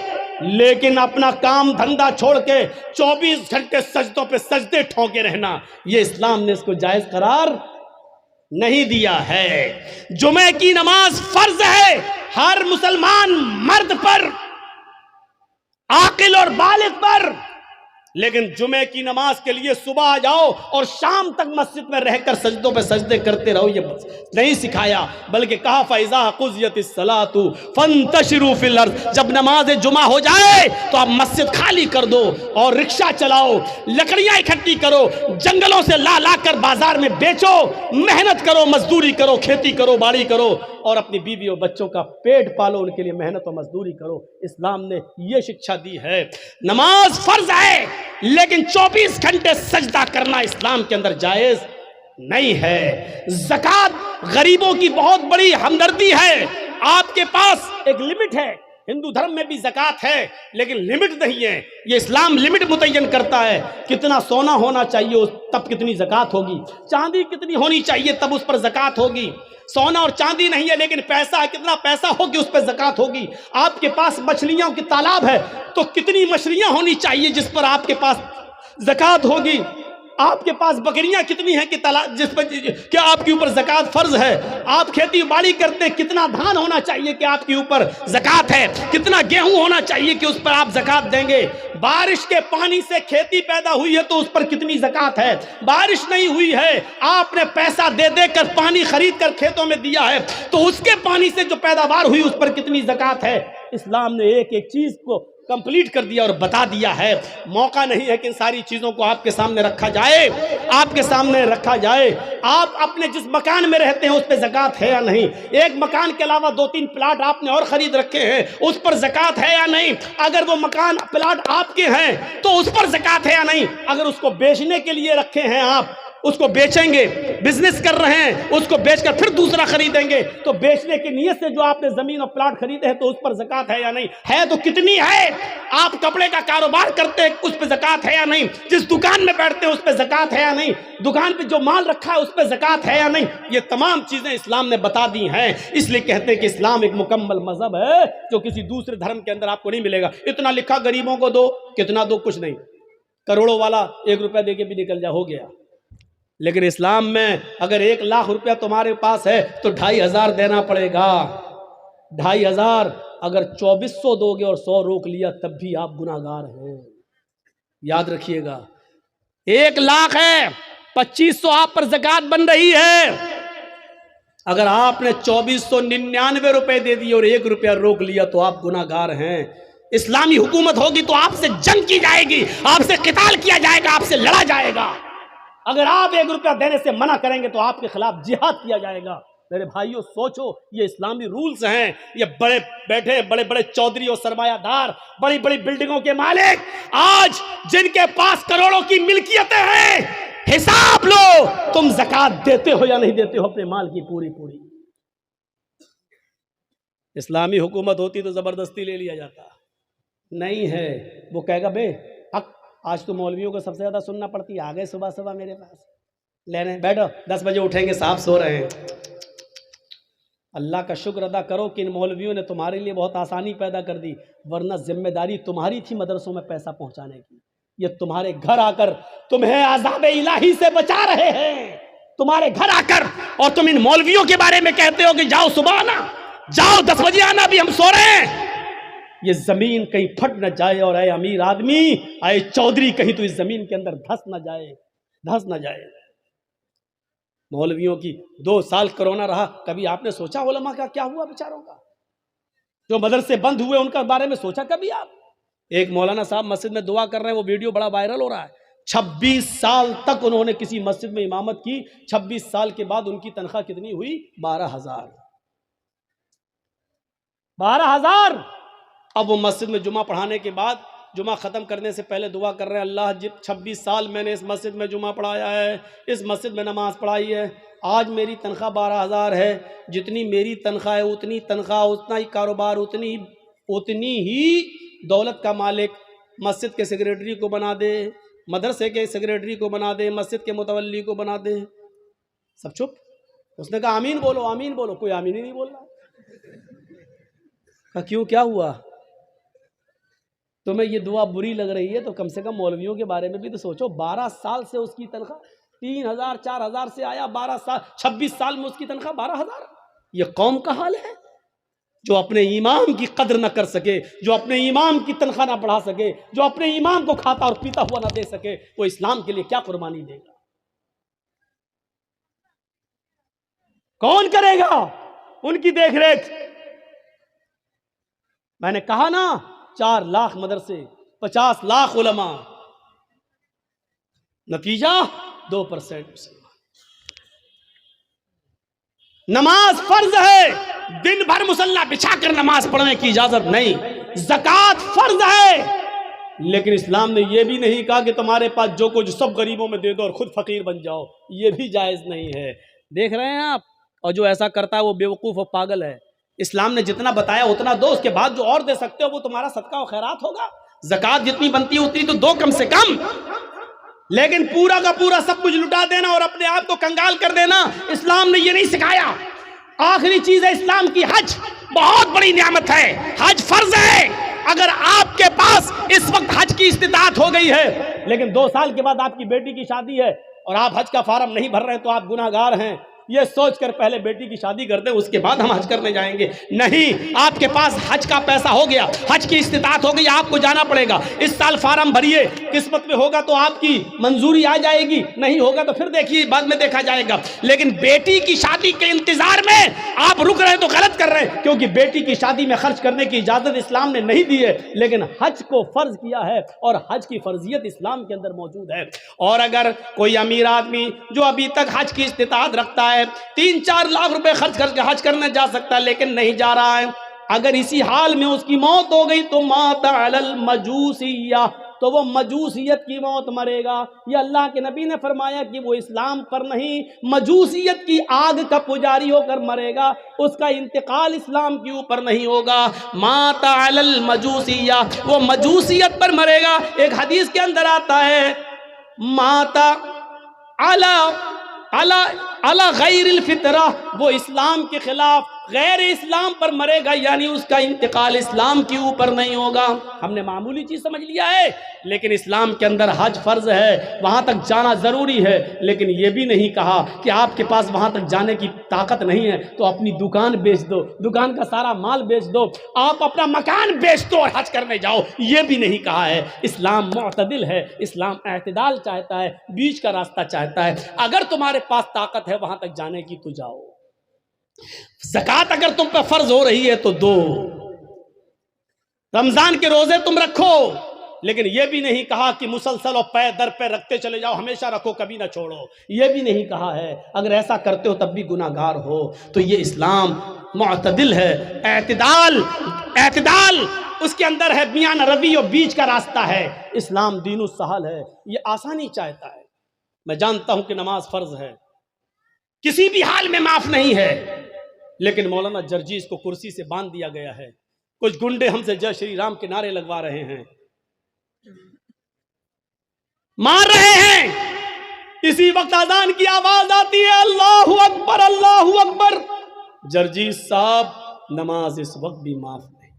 لیکن اپنا کام دھندا چھوڑ کے 24 گھنٹے سجدوں پہ سجدے ٹھونکے رہنا، یہ اسلام نے اس کو جائز قرار نہیں دیا ہے. جمعے کی نماز فرض ہے ہر مسلمان مرد پر، عاقل اور بالغ پر، لیکن جمعے کی نماز کے لیے صبح آ جاؤ اور شام تک مسجد میں رہ کر سجدوں پہ سجدے کرتے رہو، یہ نہیں سکھایا، بلکہ کہا فَإِذَا قُضِيَتِ الصَّلَاةُ فَانتَشِرُوا فِي الْأَرْضِ، جب نماز جمعہ ہو جائے تو آپ مسجد خالی کر دو اور رکشہ چلاؤ، لکڑیاں اکٹھی کرو، جنگلوں سے لا لا کر بازار میں بیچو، محنت کرو، مزدوری کرو، کھیتی کرو، باڑی کرو، اور اپنی بیوی اور بچوں کا پیٹ پالو، ان کے لیے محنت و مزدوری کرو۔ اسلام نے یہ شکشا دی ہے۔ نماز فرض ہے لیکن 24 گھنٹے سجدہ کرنا اسلام کے اندر جائز نہیں ہے۔ زکوٰۃ غریبوں کی بہت بڑی ہمدردی ہے، آپ کے پاس ایک لمٹ ہے، ہندو دھرم میں بھی زکوٰۃ ہے لیکن لمٹ نہیں ہے، یہ اسلام لمٹ متعین کرتا ہے، کتنا سونا ہونا چاہیے تب کتنی زکوٰۃ ہوگی، چاندی کتنی ہونی چاہیے تب اس پر زکوٰۃ ہوگی، سونا اور چاندی نہیں ہے لیکن پیسہ ہے، کتنا پیسہ ہوگی اس پہ زکوٰۃ ہوگی، آپ کے پاس مچھلیوں کی تالاب ہے تو کتنی مچھلیاں ہونی چاہیے جس پر آپ کے پاس زکوٰۃ ہوگی، آپ کے پاس بکریاں کتنی ہیں کہ جس پر کیا آپ کے اوپر زکوٰۃ فرض ہے، آپ کھیتی باڑی کرتے ہیں کتنا دھان ہونا چاہیے کہ آپ کے اوپر زکوٰۃ ہے، کتنا گیہوں ہونا چاہیے کہ اس پر آپ زکوٰۃ دیں گے، بارش کے پانی سے کھیتی پیدا ہوئی ہے تو اس پر کتنی زکوٰۃ ہے، بارش نہیں ہوئی ہے آپ نے پیسہ دے دے کر پانی خرید کر کھیتوں میں دیا ہے تو اس کے پانی سے جو پیداوار ہوئی اس پر کتنی زکوٰۃ ہے۔ اسلام نے ایک ایک چیز کو کمپلیٹ کر دیا اور بتا دیا ہے۔ موقع نہیں ہے کہ ان ساری چیزوں کو آپ کے سامنے رکھا جائے، آپ کے سامنے رکھا جائے۔ آپ اپنے جس مکان میں رہتے ہیں اس پہ زکوٰۃ ہے یا نہیں، ایک مکان کے علاوہ 2-3 پلاٹ آپ نے اور خرید رکھے ہیں اس پر زکوٰۃ ہے یا نہیں، اگر وہ مکان پلاٹ آپ کے ہیں تو اس پر زکوٰۃ ہے یا نہیں، اگر اس کو بیچنے کے لیے رکھے ہیں آپ، اس کو بیچیں گے، بزنس کر رہے ہیں، اس کو بیچ کر پھر دوسرا خریدیں گے تو بیچنے کی نیت سے جو آپ نے زمین اور پلاٹ خریدے ہیں تو اس پر زکوٰۃ ہے یا نہیں، ہے تو کتنی ہے، آپ کپڑے کا کاروبار کرتے ہیں اس پہ زکوٰۃ ہے یا نہیں، جس دکان میں بیٹھتے ہیں اس پہ زکوٰۃ ہے یا نہیں، دکان پہ جو مال رکھا ہے اس پہ زکوٰۃ ہے یا نہیں، یہ تمام چیزیں اسلام نے بتا دی ہیں۔ اس لیے کہتے ہیں کہ اسلام ایک مکمل مذہب ہے جو کسی دوسرے دھرم کے اندر آپ کو نہیں ملے گا۔ اتنا لکھا غریبوں کو دو، کتنا دو، کچھ نہیں، کروڑوں والا 1 روپیہ دے کے بھی نکل جا، ہو گیا۔ لیکن اسلام میں اگر 1 لاکھ روپیہ تمہارے پاس ہے تو 2500 دینا پڑے گا، 2500، اگر 2400 دو گے اور 100 روک لیا تب بھی آپ گناہگار ہیں، یاد رکھیے گا۔ 1 لاکھ ہے، 2500 آپ پر زکوٰۃ بن رہی ہے، اگر آپ نے 2499 روپے دے دیے اور 1 روپیہ روک لیا تو آپ گناہگار ہیں۔ اسلامی حکومت ہوگی تو آپ سے جنگ کی جائے گی، آپ سے قتال کیا جائے گا، آپ سے لڑا جائے گا۔ اگر آپ 1 روپیہ دینے سے منع کریں گے تو آپ کے خلاف جہاد کیا جائے گا۔ میرے بھائیوں سوچو، یہ اسلامی رولز ہیں، یہ بڑے بیٹھے بڑے بڑے چودھری اور سرمایہ دار، بڑی بڑی بلڈنگوں کے مالک، آج جن کے پاس کروڑوں کی ملکیتیں ہیں، حساب لو تم زکوٰۃ دیتے ہو یا نہیں دیتے ہو اپنے مال کی پوری پوری۔ اسلامی حکومت ہوتی تو زبردستی لے لیا جاتا، نہیں ہے۔ وہ کہے گا بے آج تو مولویوں کو سب سے زیادہ سننا پڑتی ہے، آگے صبح صبح میرے پاس لینے بیٹھو، 10 بجے اٹھیں گے، صاحب سو رہے ہیں۔ اللہ کا شکر ادا کرو کہ ان مولویوں نے تمہارے لیے بہت آسانی پیدا کر دی، ورنہ ذمہ داری تمہاری تھی مدرسوں میں پیسہ پہنچانے کی، یہ تمہارے گھر آ کر تمہیں عذاب الہی سے بچا رہے ہیں، تمہارے گھر آ کر، اور تم ان مولویوں کے بارے میں کہتے ہو کہ جاؤ صبح آنا، جاؤ 10 بجے آنا، بھی ہم سو رہے ہیں۔ یہ زمین کہیں پھٹ نہ جائے، اور اے امیر آدمی، اے چودھری، کہیں تو اس زمین کے اندر دھس نہ جائے، دھس نہ جائے۔ مولویوں کی 2 سال کرونا رہا، کبھی آپ نے سوچا علماء کا کیا ہوا بیچاروں کا؟ جو مدرسے بند ہوئے ان کا بارے میں سوچا کبھی آپ؟ ایک مولانا صاحب مسجد میں دعا کر رہے ہیں، وہ ویڈیو بڑا وائرل ہو رہا ہے، 26 سال تک انہوں نے کسی مسجد میں امامت کی، 26 سال کے بعد ان کی تنخواہ کتنی ہوئی؟ 12,000۔ 12,000۔ اب وہ مسجد میں جمعہ پڑھانے کے بعد، جمعہ ختم کرنے سے پہلے دعا کر رہے ہیں، اللہ 26 سال میں نے اس مسجد میں جمعہ پڑھایا ہے، اس مسجد میں نماز پڑھائی ہے، آج میری تنخواہ 12,000 ہے، جتنی میری تنخواہ ہے اتنی تنخواہ، اتنا ہی کاروبار، اتنی ہی دولت کا مالک مسجد کے سیکریٹری کو بنا دے، مدرسے کے سیکریٹری کو بنا دے، مسجد کے متولی کو بنا دے۔ سب چپ۔ اس نے کہا آمین بولو، آمین بولو، کوئی آمین ہی نہیں بول رہا۔ کہا کیوں، کیا ہوا؟ تمہیں یہ دعا بری لگ رہی ہے تو کم سے کم مولویوں کے بارے میں بھی تو سوچو۔ 12 سال سے اس کی تنخواہ 3,000 4,000 سے آیا، 12 سال 26 سال میں اس کی تنخواہ 12,000۔ یہ قوم کا حال ہے جو اپنے ایمان کی قدر نہ کر سکے، جو اپنے ایمان کی تنخواہ نہ بڑھا سکے، جو اپنے ایمان کو کھاتا اور پیتا ہوا نہ دے سکے، وہ اسلام کے لیے کیا قربانی دے گا؟ کون کرے گا ان کی دیکھ ریکھ؟ میں نے کہا نا 4 لاکھ مدرسے، 50 لاکھ علماء، نتیجہ 2% مسلمان۔ نماز فرض ہے، دن بھر مصلی بچھا کر نماز پڑھنے کی اجازت نہیں۔ زکوٰۃ فرض ہے، لیکن اسلام نے یہ بھی نہیں کہا کہ تمہارے پاس جو کچھ سب غریبوں میں دے دو اور خود فقیر بن جاؤ، یہ بھی جائز نہیں ہے۔ دیکھ رہے ہیں آپ، اور جو ایسا کرتا ہے وہ بیوقوف اور پاگل ہے۔ اسلام نے جتنا بتایا اتنا دو، اس کے بعد جو اور دے سکتے ہو وہ تمہارا صدقہ و خیرات ہوگا۔ زکوٰۃ جتنی بنتی ہے اتنی تو دو کم سے کم، لیکن پورا کا پورا سب کچھ لٹا دینا اور اپنے آپ کو کنگال کر دینا، اسلام نے یہ نہیں سکھایا۔ آخری چیز ہے اسلام کی حج، بہت بڑی نعمت ہے، حج فرض ہے۔ اگر آپ کے پاس اس وقت حج کی استطاعت ہو گئی ہے، لیکن 2 سال کے بعد آپ کی بیٹی کی شادی ہے اور آپ حج کا فارم نہیں بھر رہے تو آپ گناہ گار ہیں، یہ سوچ کر پہلے بیٹی کی شادی کر دیں، اس کے بعد ہم حج کرنے جائیں گے۔ نہیں، آپ کے پاس حج کا پیسہ ہو گیا، حج کی استطاعت ہو گئی، آپ کو جانا پڑے گا۔ اس سال فارم بھریے، قسمت میں ہوگا تو آپ کی منظوری آ جائے گی، نہیں ہوگا تو پھر دیکھیے بعد میں دیکھا جائے گا۔ لیکن بیٹی کی شادی کے انتظار میں آپ رک رہے تو غلط کر رہے ہیں، کیونکہ بیٹی کی شادی میں خرچ کرنے کی اجازت اسلام نے نہیں دی ہے، لیکن حج کو فرض کیا ہے اور حج کی فرضیت اسلام کے اندر موجود ہے۔ اور اگر کوئی امیر آدمی جو ابھی تک حج کی استطاعت رکھتا ہے 3-4 لاکھ روپے خرچ کر کے حج کرنے جا سکتا ہے لیکن نہیں جا رہا ہے، اگر اسی حال میں اس کی موت ہو گئی تو مات علی المجوسیہ، تو وہ مجوسیت کی موت مرے گا۔ یہ اللہ کے نبی نے فرمایا کہ وہ اسلام پر نہیں، مجوسیت کی آگ کا پجاری ہو کر مرے گا، اس کا انتقال اسلام کے اوپر نہیں ہوگا۔ مات علی المجوسیہ، وہ مجوسیت پر مرے گا۔ ایک حدیث کے اندر آتا ہے مات علی غیر الفطرہ، وہ اسلام کے خلاف غیر اسلام پر مرے گا، یعنی اس کا انتقال اسلام کے اوپر نہیں ہوگا۔ ہم نے معمولی چیز سمجھ لیا ہے، لیکن اسلام کے اندر حج فرض ہے، وہاں تک جانا ضروری ہے، لیکن یہ بھی نہیں کہا کہ آپ کے پاس وہاں تک جانے کی طاقت نہیں ہے تو اپنی دکان بیچ دو، دکان کا سارا مال بیچ دو، آپ اپنا مکان بیچ دو اور حج کرنے جاؤ، یہ بھی نہیں کہا ہے۔ اسلام معتدل ہے، اسلام اعتدال چاہتا ہے، بیچ کا راستہ چاہتا ہے۔ اگر تمہارے پاس طاقت ہے وہاں تک جانے کی تو جاؤ۔ زکوٰۃ اگر تم پہ فرض ہو رہی ہے تو دو، رمضان کے روزے تم رکھو، لیکن یہ بھی نہیں کہا کہ مسلسل اور پے در پہ رکھتے چلے جاؤ، ہمیشہ رکھو کبھی نہ چھوڑو، یہ بھی نہیں کہا ہے۔ اگر ایسا کرتے ہو تب بھی گناہ گار ہو۔ تو یہ اسلام معتدل ہے، اعتدال اس کے اندر ہے، میان روی اور بیچ کا راستہ ہے۔ اسلام دین السہل ہے، یہ آسانی چاہتا ہے۔ میں جانتا ہوں کہ نماز فرض ہے، کسی بھی حال میں معاف نہیں ہے، لیکن مولانا جرجیز کو کرسی سے باندھ دیا گیا ہے، کچھ گنڈے ہم سے جے شری رام کے نعرے لگوا رہے ہیں، مار رہے ہیں۔ اسی وقت اذان کی آواز آتی ہے اللہ اکبر اللہ اکبر، جرجیز صاحب نماز اس وقت بھی معاف نہیں۔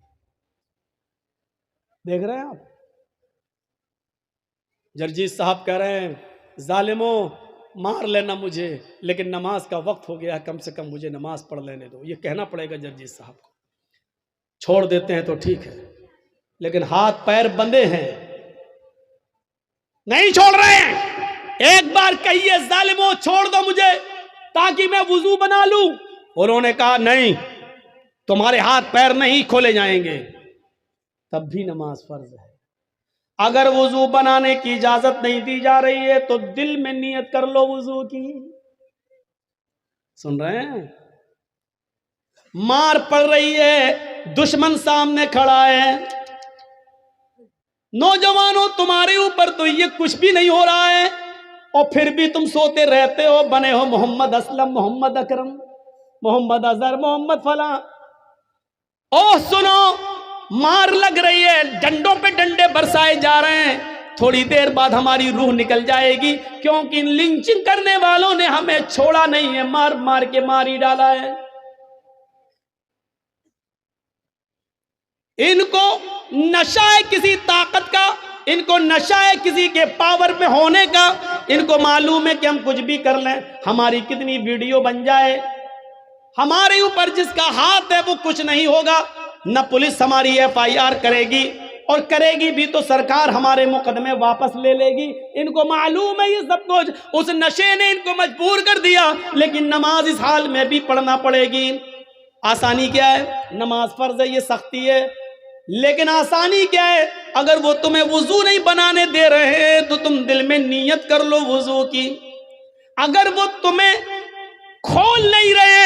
دیکھ رہے ہیں آپ، جرجیز صاحب کہہ رہے ہیں ظالموں مار لینا مجھے، لیکن نماز کا وقت ہو گیا، کم سے کم مجھے نماز پڑھ لینے دو۔ یہ کہنا پڑے گا جرجیز صاحب کو۔ چھوڑ دیتے ہیں تو ٹھیک ہے، لیکن ہاتھ پیر بندے ہیں، نہیں چھوڑ رہے ہیں۔ ایک بار کہیے ظالموں چھوڑ دو مجھے تاکہ میں وضو بنا لوں، انہوں نے کہا نہیں، تمہارے ہاتھ پیر نہیں کھولے جائیں گے، تب بھی نماز فرض ہے۔ اگر وضو بنانے کی اجازت نہیں دی جا رہی ہے تو دل میں نیت کر لو وضو کی۔ سن رہے ہیں؟ مار پڑ رہی ہے، دشمن سامنے کھڑا ہے، نوجوانوں تمہارے اوپر تو یہ کچھ بھی نہیں ہو رہا ہے اور پھر بھی تم سوتے رہتے ہو، بنے ہو محمد اسلم، محمد اکرم، محمد اظہر، محمد فلاں۔ اوہ سنو، مار لگ رہی ہے، ڈنڈوں پہ ڈنڈے برسائے جا رہے ہیں، تھوڑی دیر بعد ہماری روح نکل جائے گی، کیونکہ لنچنگ کرنے والوں نے ہمیں چھوڑا نہیں ہے، مار مار کے مار ہی ڈالا ہے۔ ان کو نشہ ہے کسی طاقت کا، ان کو نشہ ہے کسی کے پاور میں ہونے کا، ان کو معلوم ہے کہ ہم کچھ بھی کر لیں، ہماری کتنی ویڈیو بن جائے، ہمارے اوپر جس کا ہاتھ ہے وہ کچھ نہیں ہوگا، نہ پولیس ہماری FIR کرے گی، اور کرے گی بھی تو سرکار ہمارے مقدمے واپس لے لے گی۔ ان کو معلوم ہے یہ سب کچھ، اس نشے نے ان کو مجبور کر دیا، لیکن نماز اس حال میں بھی پڑھنا پڑے گی۔ آسانی کیا ہے؟ نماز فرض ہے، یہ سختی ہے، لیکن آسانی کیا ہے؟ اگر وہ تمہیں وضو نہیں بنانے دے رہے ہیں تو تم دل میں نیت کر لو وضو کی۔ اگر وہ تمہیں کھول نہیں رہے،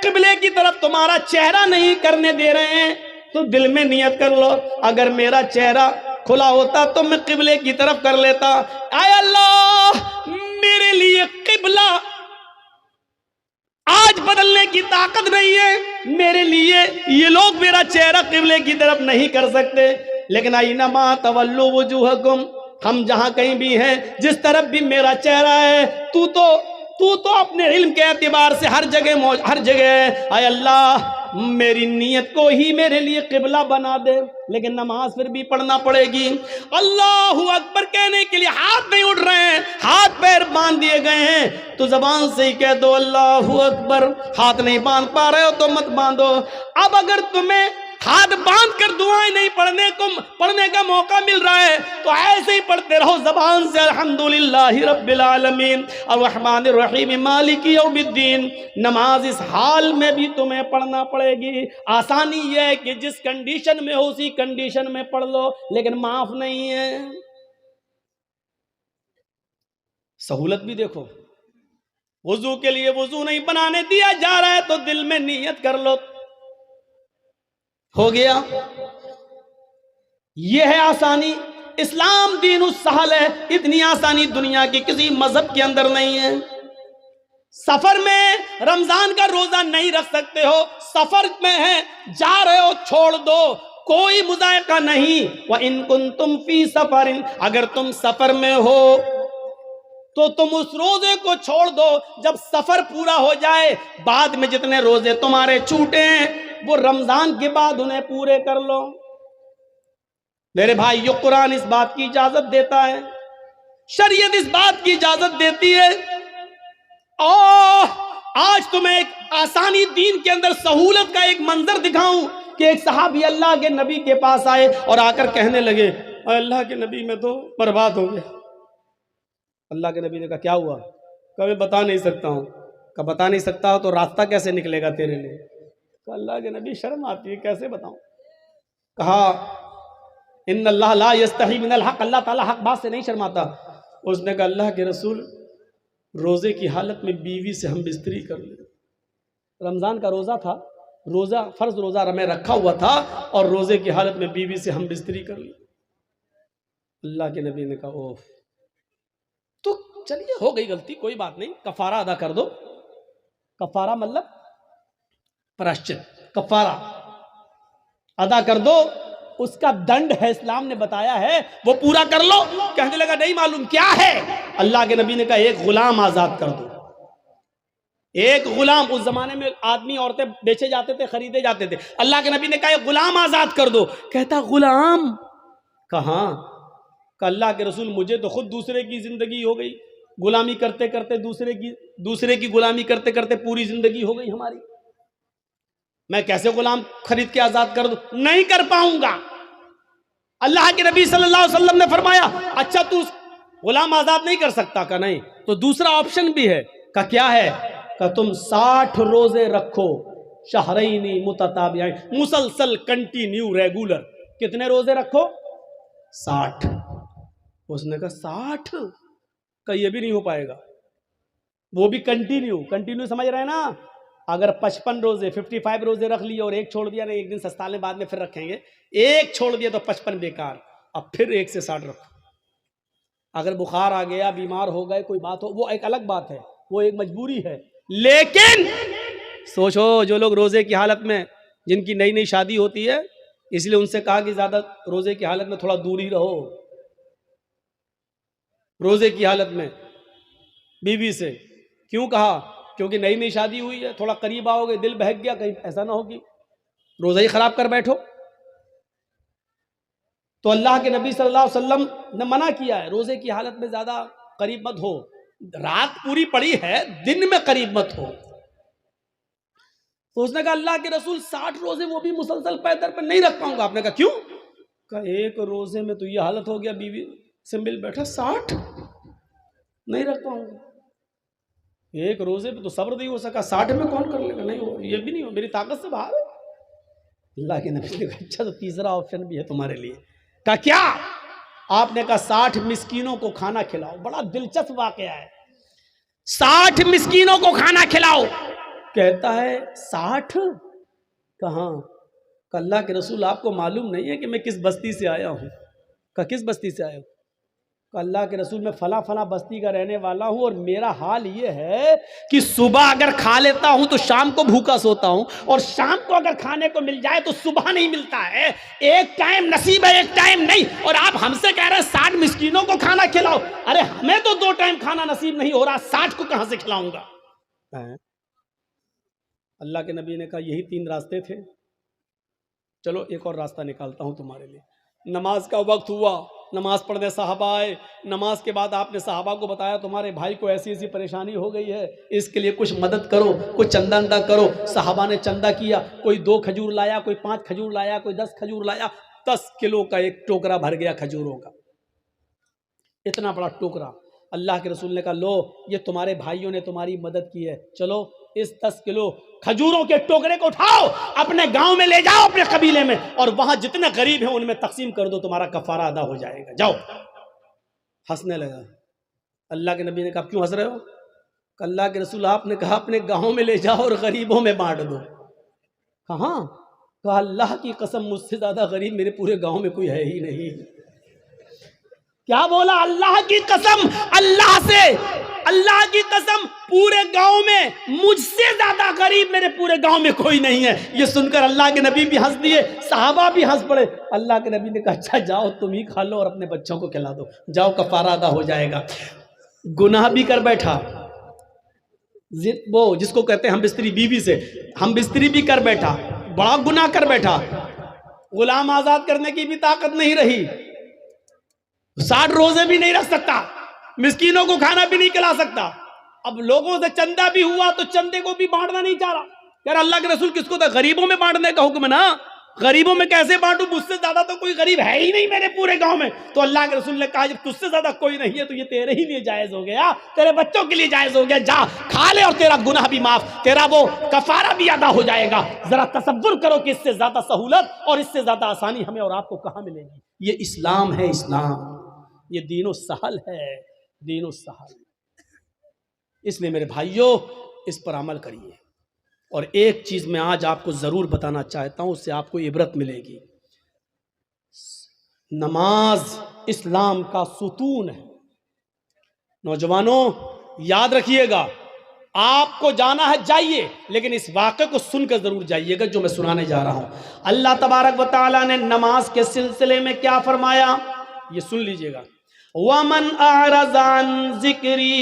قبلے کی طرف تمہارا چہرہ نہیں کرنے دے رہے ہیں، تو دل میں نیت کر لو، اگر میرا چہرہ کھلا ہوتا تو میں قبلے کی طرف کر لیتا۔ اے اللہ، میرے لیے قبلہ آج بدلنے کی طاقت نہیں ہے، میرے لیے یہ لوگ میرا چہرہ قبلے کی طرف نہیں کر سکتے، لیکن اینما تولوا وجوہکم، ہم جہاں کہیں بھی ہیں، جس طرف بھی میرا چہرہ ہے، تو اپنے علم کے اعتبار سے ہر جگہ ہے۔ اے اللہ، میری نیت کو ہی میرے لیے قبلہ بنا دے، لیکن نماز پھر بھی پڑھنا پڑے گی۔ اللہ اکبر کہنے کے لیے ہاتھ نہیں اٹھ رہے ہیں، ہاتھ پیر باندھ دیے گئے ہیں، تو زبان سے ہی کہہ دو اللہ اکبر۔ ہاتھ نہیں باندھ پا رہے ہو تو مت باندھو۔ اب اگر تمہیں ہاتھ باندھ کر دعائیں نہیں پڑھنے کا موقع مل رہا ہے تو ایسے ہی پڑھتے رہو زبان سے، الحمدللہ رب العالمین الرحمن الرحیم مالک یوم الدین۔ نماز اس حال میں بھی تمہیں پڑھنا پڑے گی۔ آسانی یہ ہے کہ جس کنڈیشن میں ہو اسی کنڈیشن میں پڑھ لو، لیکن معاف نہیں ہے۔ سہولت بھی دیکھو، وضو کے لیے وضو نہیں بنانے دیا جا رہا ہے تو دل میں نیت کر لو، ہو گیا۔ یہ ہے آسانی۔ اسلام دین السہل ہے، اتنی آسانی دنیا کی کسی مذہب کے اندر نہیں ہے۔ سفر میں رمضان کا روزہ نہیں رکھ سکتے ہو، سفر میں ہے، جا رہے ہو، چھوڑ دو، کوئی مذائقہ نہیں۔ وَإِن كُنتُمْ فِي سَفَرٍ، اگر تم سفر میں ہو تو تم اس روزے کو چھوڑ دو، جب سفر پورا ہو جائے بعد میں جتنے روزے تمہارے چھوٹے ہیں وہ رمضان کے بعد انہیں پورے کر لو۔ میرے بھائی، یہ قرآن اس بات کی اجازت دیتا ہے، شریعت اس بات کی اجازت دیتی ہے۔ آج تمہیں ایک آسانی دین کے اندر سہولت کا ایک منظر دکھاؤں کہ ایک صحابی اللہ کے نبی کے پاس آئے اور آ کر کہنے لگے، اے اللہ کے نبی میں تو برباد ہو گیا۔ اللہ کے نبی نے کہا کیا ہوا؟ کہا میں بتا نہیں سکتا ہوں۔ کہا بتا نہیں سکتا ہو تو راستہ کیسے نکلے گا تیرے لیے؟ کہا اللہ کے نبی شرم آتی ہے، کیسے بتاؤں؟ کہا ان اللہ لا یستحی من الحق، اللہ تعالیٰ حق بات سے نہیں شرماتا۔ اس نے کہا اللہ کے رسول، روزے کی حالت میں بیوی سے ہم بستری کر لیں۔ رمضان کا روزہ تھا، فرض روزہ میں رکھا ہوا تھا، اور روزے کی حالت میں بیوی سے ہم بستری کر لیں۔ اللہ کے نبی نے کہا اوف، تو چلیے ہو گئی غلطی، کوئی بات نہیں، کفارہ ادا کر دو۔ کفارہ مطلب پراشچت، کفارہ ادا کر دو، اس کا دنڈ ہے، اسلام نے بتایا ہے، وہ پورا کر لو۔ کہنے لگا نہیں معلوم کیا ہے؟ اللہ کے نبی نے کہا ایک غلام آزاد کر دو۔ ایک غلام، اس زمانے میں آدمی عورتیں بیچے جاتے تھے، خریدے جاتے تھے، اللہ کے نبی نے کہا ایک غلام آزاد کر دو۔ کہتا غلام؟ کہاں؟ کہ اللہ کے رسول مجھے تو خود دوسرے کی زندگی ہو گئی، غلامی کرتے کرتے دوسرے کی غلامی کرتے کرتے پوری زندگی ہو گئی ہماری، میں کیسے غلام خرید کے آزاد کر دوں؟ نہیں کر پاؤں گا۔ اللہ کے نبی صلی اللہ علیہ وسلم نے فرمایا اچھا تو غلام آزاد نہیں کر سکتا؟ کہ نہیں، تو دوسرا آپشن بھی ہے۔ کہ کیا ہے؟ کہ تم 60 روزے رکھو، شہرین متتابعین، مسلسل، کنٹینیو، ریگولر۔ کتنے روزے رکھو؟ 60۔ اس نے کہا 60؟ کہ یہ بھی نہیں ہو پائے گا، وہ بھی کنٹینیو سمجھ رہے ہیں نا؟ اگر 55 روزے 55 روزے رکھ لیے اور ایک چھوڑ دیا، نہیں ایک دن سستالے بعد میں پھر رکھیں گے، ایک چھوڑ دیا تو 55 بیکار، اب پھر 1 سے 60 رکھو۔ اگر بخار آ گیا، بیمار ہو گئے، کوئی بات ہو، وہ ایک الگ بات ہے، وہ ایک مجبوری ہے، لیکن سوچو جو لوگ روزے کی حالت میں، جن کی نئی شادی ہوتی ہے، اس لیے ان سے کہا کہ زیادہ روزے کی حالت میں تھوڑا دور ہی رہو، روزے کی حالت میں بیوی سے۔ کیوں کہا؟ کیونکہ نئی شادی ہوئی ہے، تھوڑا قریب آؤ گے، دل بہک گیا، کہیں ایسا نہ ہو کہ روزہ ہی خراب کر بیٹھو۔ تو اللہ کے نبی صلی اللہ علیہ وسلم نے منع کیا ہے، روزے کی حالت میں زیادہ قریب مت ہو، رات پوری پڑی ہے، دن میں قریب مت ہو۔ تو اس نے کہا اللہ کے رسول 60 روزے وہ بھی مسلسل پیدل پر نہیں رکھ پاؤں گا. آپ نے کہا کیوں؟ کہا ایک روزے میں تو یہ حالت ہو گیا بیوی سے مل بیٹھا 60 نہیں رکھ پاؤں گا. ایک روزے پہ تو صبر نہیں ہو سکا, 60 میں کون کر لے گا؟ نہیں ہو, یہ بھی نہیں ہو, میری طاقت سے باہر ہے. اللہ کے نبی نے کہا اچھا تو تیسرا آپشن بھی ہے تمہارے لیے. کہا کیا؟ آپ نے کہا 60 مسکینوں کو کھانا کھلاؤ. بڑا دلچسپ واقعہ ہے. 60 مسکینوں کو کھانا کھلاؤ. کہتا ہے 60 کہاں؟ کہ اللہ کے رسول آپ کو معلوم نہیں ہے کہ میں کس بستی سے آیا ہوں؟ کہ کس بستی سے آیا ہوں؟ کہ اللہ کے رسول میں فلاں فلاں بستی کا رہنے والا ہوں, اور میرا حال یہ ہے کہ صبح اگر کھا لیتا ہوں تو شام کو بھوکا سوتا ہوں, اور شام کو اگر کھانے کو مل جائے تو صبح نہیں ملتا ہے. ایک ٹائم نصیب ہے, ایک ٹائم نہیں. اور آپ ہم سے کہہ رہے ہیں 60 مسکینوں کو کھانا کھلاؤ. ارے ہمیں تو 2 ٹائم کھانا نصیب نہیں ہو رہا, 60 کو کہاں سے کھلاؤں گا؟ اللہ کے نبی نے کہا یہی 3 راستے تھے, چلو ایک اور راستہ نکالتا ہوں تمہارے لیے. نماز کا وقت ہوا, نماز پڑھنے صحابہ آئے. نماز کے بعد آپ نے صحابہ کو بتایا تمہارے بھائی کو ایسی ایسی پریشانی ہو گئی ہے, اس کے لیے کچھ مدد کرو, کچھ چندہ اندہ کرو. صحابہ نے چندہ کیا, کوئی 2 کھجور لایا, کوئی 5 کھجور لایا, کوئی 10 کھجور لایا. 10 کلو کا ایک ٹوکرا بھر گیا کھجوروں کا, اتنا بڑا ٹوکرا. اللہ کے رسول نے کہا لو یہ تمہارے بھائیوں نے تمہاری مدد کی ہے, چلو اس 10 کلو کھجوروں کے ٹوکرے کو اٹھاؤ, اپنے گاؤں میں لے جاؤ, اپنے قبیلے میں, اور وہاں جتنے غریب ہیں ان میں تقسیم کر دو, تمہارا کفارہ ادا ہو جائے گا. جاؤ. ہنسنے لگا. اللہ کے نبی نے کہا کیوں ہنس رہے ہو؟ کہ اللہ کے رسول آپ نے کہا اپنے گاؤں میں لے جاؤ اور غریبوں میں بانٹ دو. کہاں؟ کہا اللہ کی قسم مجھ سے زیادہ غریب میرے پورے گاؤں میں کوئی ہے ہی نہیں. کیا بولا؟ اللہ کی قسم, اللہ سے, اللہ کی قسم پورے گاؤں میں مجھ سے زیادہ غریب میرے پورے گاؤں میں کوئی نہیں ہے. یہ سن کر اللہ کے نبی بھی ہنس دیے, صحابہ بھی ہنس پڑے. اللہ کے نبی نے کہا اچھا جاؤ تم ہی کھا لو اور اپنے بچوں کو کھلا دو, جاؤ کفارہ ادا ہو جائے گا. گناہ بھی کر بیٹھا, وہ جس کو کہتے ہیں ہم بستری بیوی سے ہم بستری بھی کر بیٹھا, بڑا گناہ کر بیٹھا. غلام آزاد کرنے کی بھی طاقت نہیں رہی, 60 روزے بھی نہیں رکھ سکتا, مسکینوں کو کھانا بھی نہیں کھلا سکتا. اب لوگوں سے چندہ بھی ہوا تو چندے کو بھی بانٹنا نہیں چاہ رہا. یار اللہ کے رسول کس کو تھا؟ غریبوں میں بانٹنے کا حکم ہے نا, غریبوں میں کیسے بانٹوں؟ مجھ سے زیادہ تو کوئی غریب ہے ہی نہیں میرے پورے گاؤں میں. تو اللہ کے رسول نے کہا جب تجھ سے زیادہ کوئی نہیں ہے تو یہ تیرے ہی لیے جائز ہو گیا, تیرے بچوں کے لیے جائز ہو گیا, جا کھا لے اور تیرا گناہ بھی معاف, تیرا وہ کفارہ بھی ادا ہو جائے گا. ذرا تصور کرو کہ اس سے زیادہ سہولت اور اس سے زیادہ آسانی ہمیں اور آپ کو کہاں ملے گی. یہ اسلام ہے, اسلام, یہ دین و سہل ہے, دین و سہل. اس لیے میرے بھائیوں اس پر عمل کریے. اور ایک چیز میں آج آپ کو ضرور بتانا چاہتا ہوں, اس سے آپ کو عبرت ملے گی. نماز اسلام کا ستون ہے. نوجوانوں یاد رکھیے گا, آپ کو جانا ہے جائیے, لیکن اس واقعے کو سن کر ضرور جائیے گا جو میں سنانے جا رہا ہوں. اللہ تبارک و تعالیٰ نے نماز کے سلسلے میں کیا فرمایا یہ سن لیجئے گا. وَمَنْ أَعْرَضَ عَنْ ذِكْرِي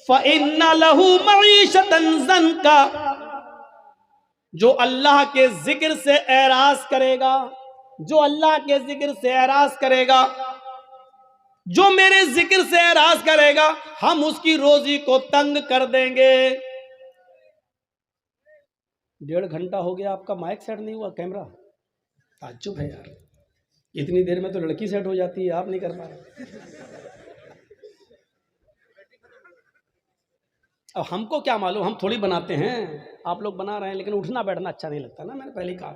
فَإِنَّ لَهُ مَعِيشَةً ضَنْكَ. جو اللہ کے ذکر سے اعراض کرے گا, جو اللہ کے ذکر سے اعراض کرے گا, جو میرے ذکر سے اعراض کرے گا, ہم اس کی روزی کو تنگ کر دیں گے. 1.5 گھنٹہ ہو گیا آپ کا مائک سیٹ نہیں ہوا, کیمرہ, تعجب ہے یار, اتنی دیر میں تو لڑکی سیٹ ہو جاتی ہے, آپ نہیں کر پا رہے. اب ہم کو کیا معلوم, ہم تھوڑی بناتے ہیں, آپ لوگ بنا رہے ہیں, لیکن اٹھنا بیٹھنا اچھا نہیں لگتا نا, میں نے پہلے کہا.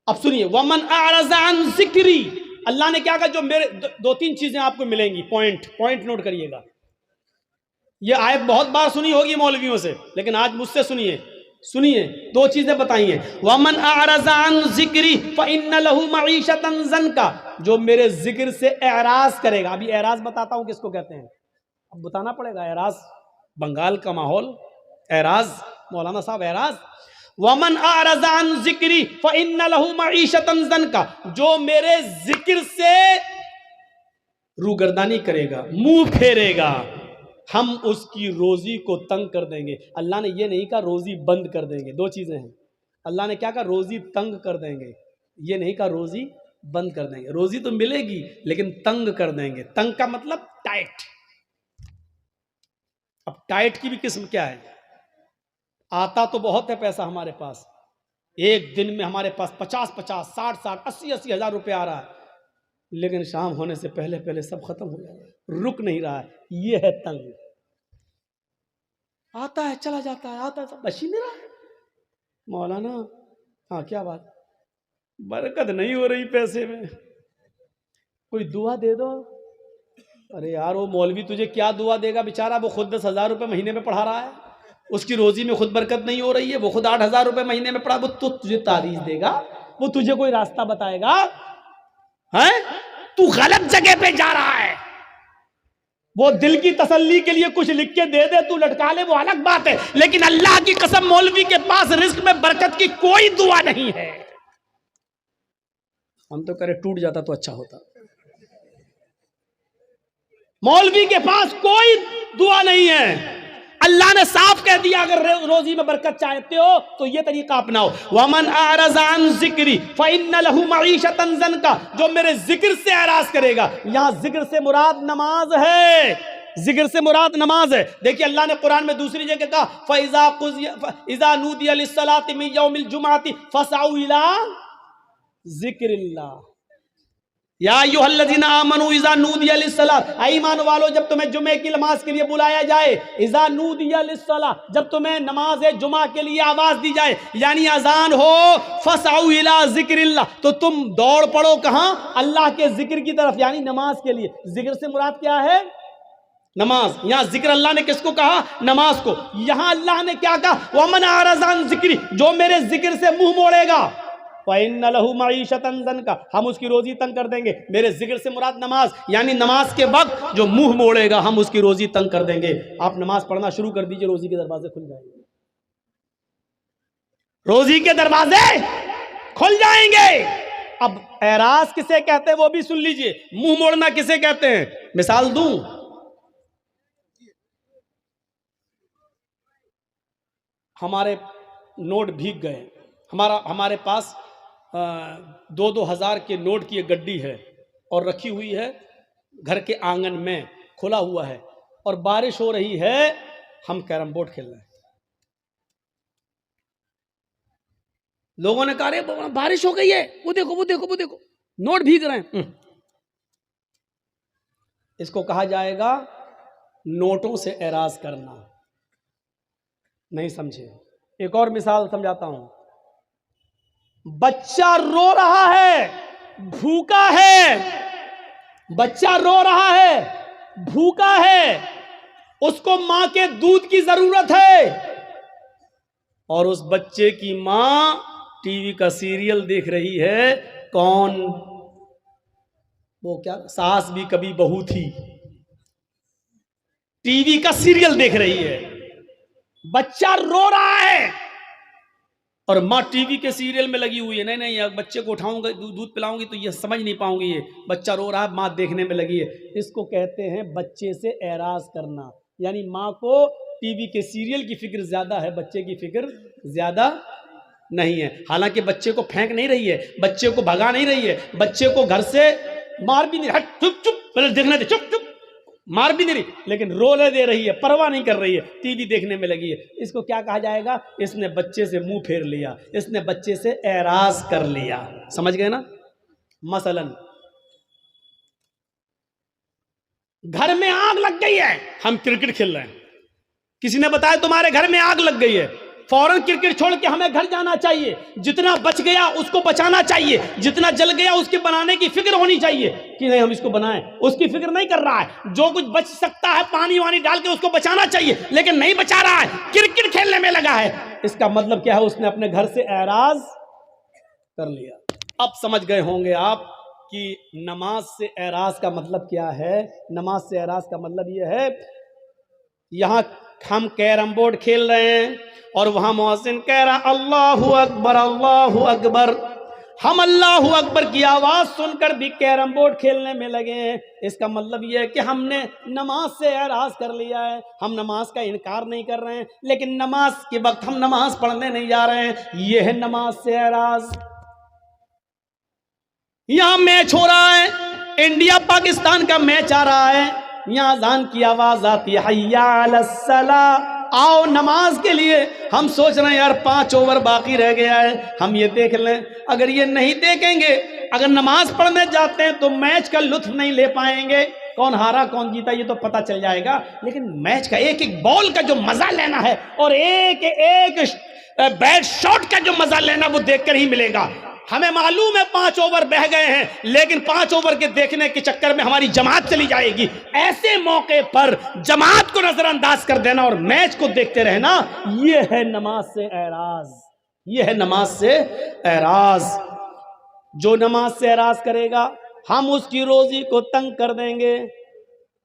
اب سنیے, وَمَنْ أَعْرَضَ عَنْ ذِكْرِي, اللہ نے کیا کہا, جو میرے 2-3 چیزیں آپ کو ملیں گی, پوائنٹ نوٹ کریے گا. یہ آیت بہت بار سنی ہوگی مولویوں سے, لیکن آج مجھ سے سنیے, 2 چیزیں بتائی ہیں. وَمَنْ أَعْرَضَ عَنْ ذِكْرِي فَإِنَّ لَهُ مَعِيشَةً ضَنْكَ. جو میرے ذکر سے اعراض کرے گا. ابھی اعراض بتاتا ہوں کس کو کہتے ہیں, اب بتانا پڑے گا. اعراض بنگال کا ماحول, اعراض, مولانا صاحب اعراض. وَمَنْ أَعْرَضَ عَنْ ذِكْرِي فَإِنَّ لَهُ مَعِيشَةً ضَنْكَ. جو میرے ذکر سے روگردانی کرے گا, منہ پھیرے گا, ہم اس کی روزی کو تنگ کر دیں گے. اللہ نے یہ نہیں کہا روزی بند کر دیں گے, 2 چیزیں ہیں. اللہ نے کیا کہا, روزی تنگ کر دیں گے. یہ نہیں کہا روزی بند کر دیں گے. روزی تو ملے گی لیکن تنگ کر دیں گے. تنگ کا مطلب ٹائٹ. اب ٹائٹ کی بھی قسم کیا ہے, آتا تو بہت ہے پیسہ ہمارے پاس، ایک دن میں ہمارے پاس 50-50 60-60 80-80 ہزار روپے آ رہا ہے، لیکن شام ہونے سے پہلے پہلے سب ختم ہو جائے گا، رک نہیں رہا ہے۔ یہ ہے تنگ، آتا ہے چلا جاتا ہے، آتا ہے سب بچ ہی نہیں رہا ہے۔ مولانا ہاں کیا بات، برکت نہیں ہو رہی پیسے میں، کوئی دعا دے دو۔ ارے یار وہ مولوی تجھے کیا دعا دے گا بیچارہ، وہ خود 10,000 روپے مہینے میں پڑھا رہا ہے، اس کی روزی میں خود برکت نہیں ہو رہی ہے، وہ خود 8,000 روپے مہینے میں پڑھا، وہ تو تجھے تعریف دے گا، وہ تجھے کوئی راستہ بتائے گا؟ تو غلط جگہ پہ جا رہا ہے۔ وہ دل کی تسلی کے لیے کچھ لکھ کے دے دے، تو لٹکا لے، وہ الگ بات ہے، لیکن اللہ کی قسم مولوی کے پاس رزق میں برکت کی کوئی دعا نہیں ہے۔ ہم تو کرے ٹوٹ جاتا تو اچھا ہوتا۔ مولوی کے پاس کوئی دعا نہیں ہے، اللہ نے صاف کہہ دیا اگر روزی میں برکت چاہتے ہو تو یہ طریقہ اپناؤ۔ وَمَنْ أَعْرَضَ عَنْ ذِكْرِي فَإِنَّ لَهُ مَعِيشَةً ضَنْكَ، جو میرے ذکر سے اعراض کرے گا، یہاں ذکر سے مراد نماز ہے، ذکر سے مراد نماز ہے۔ دیکھیے اللہ نے قرآن میں دوسری جگہ کہا فَإِذَا نُودِيَ لِلصَّلَاةِ مِنْ يَوْمِ الْجُمْعَةِ فَاسْعَوْا إِلَىٰ ذِكْرِ اللَّهِ یا ایھا الذین آمنوا اذا نودی للصلاۃ، اے ایمان والو جب تمہیں جمعے کی نماز کے لیے بلایا جائے، اذا نودی للصلاۃ، جب تمہیں نماز جمعہ کے لیے آواز دی جائے، یعنی اذان ہو، فاسعوا الی ذکر اللہ، تو تم دوڑ پڑو کہاں؟ اللہ کے ذکر کی طرف، یعنی نماز کے لیے۔ ذکر سے مراد کیا ہے؟ نماز۔ یہاں ذکر اللہ نے کس کو کہا؟ نماز کو۔ یہاں اللہ نے کیا کہا؟ وَمَنْ أَعْرَضَ عَنْ ذِكْرِي، جو میرے ذکر سے منہ موڑے گا، فَإِنَّ لَهُ مَعِيشَةً ضَنْكَ، ہم اس کی روزی تنگ کر دیں گے۔ میرے ذکر سے مراد نماز، یعنی نماز کے وقت جو منہ موڑے گا ہم اس کی روزی تنگ کر دیں گے۔ آپ نماز پڑھنا شروع کر دیجئے، روزی کے دروازے کھل جائیں گے، روزی کے دروازے کھل جائیں گے۔ اب اعراض کسے کہتے ہیں وہ بھی سن لیجئے، منہ موڑنا کسے کہتے ہیں؟ مثال دوں، ہمارے نوٹ بھیگ گئے، ہمارے پاس 2,000 کے نوٹ کی ایک گڈی ہے اور رکھی ہوئی ہے گھر کے آنگن میں، کھلا ہوا ہے، اور بارش ہو رہی ہے، ہم کیرم بورڈ کھیل رہے ہیں۔ لوگوں نے کہا رہے بارش ہو گئی ہے، وہ دیکھو وہ دیکھو وہ دیکھو، نوٹ بھیگ رہے ہیں۔ اس کو کہا جائے گا نوٹوں سے اعراض کرنا۔ نہیں سمجھے؟ ایک اور مثال سمجھاتا ہوں۔ بچہ رو رہا ہے، بھوکا ہے، بچہ رو رہا ہے، بھوکا ہے، اس کو ماں کے دودھ کی ضرورت ہے، اور اس بچے کی ماں ٹی وی کا سیریل دیکھ رہی ہے، کون؟ وہ کیا، ساس بھی کبھی بہو تھی، ٹی وی کا سیریل دیکھ رہی ہے، بچہ رو رہا ہے اور ماں ٹی وی کے سیریل میں لگی ہوئی ہے۔ نہیں نہیں، بچے کو اٹھاؤں گا، دودھ پلاؤں گی تو یہ سمجھ نہیں پاؤں گی، یہ بچہ رو رہا ہے، ماں دیکھنے میں لگی ہے۔ اس کو کہتے ہیں بچے سے اعراض کرنا، یعنی ماں کو ٹی وی کے سیریل کی فکر زیادہ ہے، بچے کی فکر زیادہ نہیں ہے۔ حالانکہ بچے کو پھینک نہیں رہی ہے، بچے کو بھگا نہیں رہی ہے، بچے کو گھر سے مار بھی نہیں، ہٹ چپ چپ پہلے دیکھنے دے، چپ چپ، مار بھی نہیں رہی، لیکن رولے دے رہی ہے، پرواہ نہیں کر رہی ہے، ٹی وی دیکھنے میں لگی ہے۔ اس کو کیا کہا جائے گا؟ اس نے بچے سے منہ پھیر لیا، اس نے بچے سے اعراض کر لیا۔ سمجھ گئے نا؟ مثلا گھر میں آگ لگ گئی ہے، ہم کرکٹ کھیل رہے ہیں، کسی نے بتایا تمہارے گھر میں آگ لگ گئی ہے، فوراً کرکٹ چھوڑ کے ہمیں گھر جانا چاہیے، جتنا بچ گیا اس کو بچانا چاہیے، جتنا جل گیا اس کے بنانے کی فکر ہونی چاہیے کہ نہیں ہم اس کو بنائیں، اس کی فکر نہیں کر رہا ہے۔ جو کچھ بچ سکتا ہے پانی وانی ڈال کے اس کو بچانا چاہیے، لیکن نہیں بچا رہا ہے، کرکٹ کھیلنے میں لگا ہے۔ اس کا مطلب کیا ہے؟ اس نے اپنے گھر سے اعراض کر لیا۔ اب سمجھ گئے ہوں گے آپ کہ نماز سے اعراض کا مطلب کیا ہے۔ نماز سے اعراض کا مطلب یہ ہے، یہاں ہم کیرم بورڈ کھیل رہے ہیں اور وہاں مؤذن کہہ رہا اللہ اکبر اللہ اکبر، ہم اللہ اکبر کی آواز سن کر بھی کیرم بورڈ کھیلنے میں لگے ہیں۔ اس کا مطلب یہ ہے کہ ہم نے نماز سے اعراض کر لیا ہے، ہم نماز کا انکار نہیں کر رہے ہیں، لیکن نماز کے وقت ہم نماز پڑھنے نہیں جا رہے ہیں، یہ ہے نماز سے اعراض۔ یہاں میچ ہو رہا ہے، انڈیا پاکستان کا میچ آ رہا ہے، یہاں اذان کی آواز آتی ہے حی علی الصلاۃ، آؤ نماز کے لیے. ہم سوچ رہے ہیں یار 5 اوور باقی رہ گیا ہے, ہم یہ دیکھ لیں. اگر یہ نہیں دیکھیں گے, اگر نماز پڑھنے جاتے ہیں تو میچ کا لطف نہیں لے پائیں گے. کون ہارا کون جیتا یہ تو پتہ چل جائے گا, لیکن میچ کا ایک ایک بال کا جو مزہ لینا ہے اور ایک ایک بیٹ شاٹ کا جو مزہ لینا وہ دیکھ کر ہی ملے گا. ہمیں معلوم ہے 5 اوور بہ گئے ہیں, لیکن 5 اوور کے دیکھنے کے چکر میں ہماری جماعت چلی جائے گی. ایسے موقع پر جماعت کو نظر انداز کر دینا اور میچ کو دیکھتے رہنا, یہ ہے نماز سے اعراض, یہ ہے نماز سے اعراض. جو نماز سے اعراض کرے گا ہم اس کی روزی کو تنگ کر دیں گے.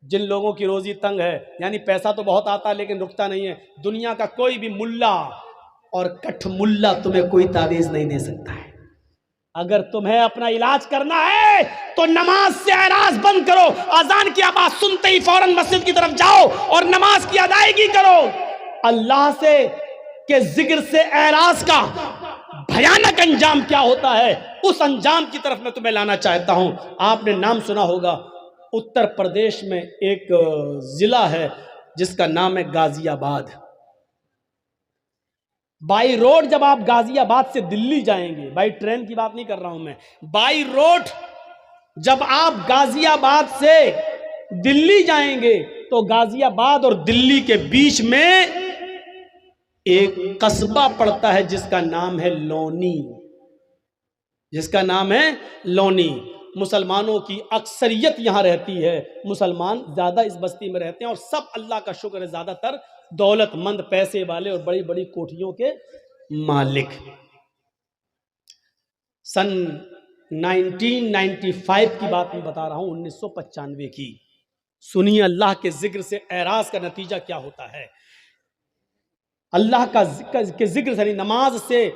جن لوگوں کی روزی تنگ ہے, یعنی پیسہ تو بہت آتا ہے لیکن رکتا نہیں ہے, دنیا کا کوئی بھی ملا اور کٹھ ملا تمہیں کوئی تعویذ نہیں دے سکتا ہے. اگر تمہیں اپنا علاج کرنا ہے تو نماز سے اعراض بند کرو. اذان کی آواز سنتے ہی فوراً مسجد کی طرف جاؤ اور نماز کی ادائیگی کرو. اللہ سے کے ذکر سے اعراض کا بھیانک انجام کیا ہوتا ہے, اس انجام کی طرف میں تمہیں لانا چاہتا ہوں. آپ نے نام سنا ہوگا, اتر پردیش میں ایک ضلع ہے جس کا نام ہے غازی آباد. بائی روڈ جب آپ غازی آباد سے دلی جائیں گے, بائی ٹرین کی بات نہیں کر رہا ہوں میں, بائی روڈ جب آپ غازی آباد سے دلی جائیں گے تو غازی آباد اور دلی کے بیچ میں ایک قصبہ پڑتا ہے جس کا نام ہے لونی, جس کا نام ہے لونی. مسلمانوں کی اکثریت یہاں رہتی ہے, مسلمان زیادہ اس بستی میں رہتے ہیں اور سب اللہ کا شکر ہے زیادہ تر دولت مند, پیسے والے اور بڑی بڑی کوٹھیوں کے مالک. سن 1995 کی بات میں بتا رہا ہوں, 1995 کی. سنیے اللہ کے ذکر سے اعراض کا نتیجہ کیا ہوتا ہے. اللہ کا ذکر سے, نماز سے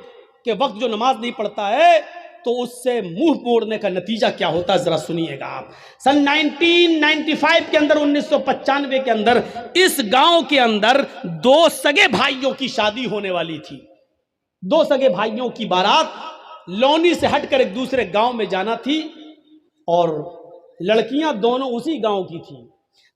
کہ وقت جو نماز نہیں پڑھتا ہے تو اس سے منہ موڑنے کا نتیجہ کیا ہوتا ہے, ذرا سنیے گا آپ. سن 1995 کے اندر, 1995 کے اندر اس گاؤں کے اندر 2 سگے بھائیوں کی شادی ہونے والی تھی. 2 سگے بھائیوں کی بارات لونی سے ہٹ کر ایک دوسرے گاؤں میں جانا تھی اور لڑکیاں دونوں اسی گاؤں کی تھیں.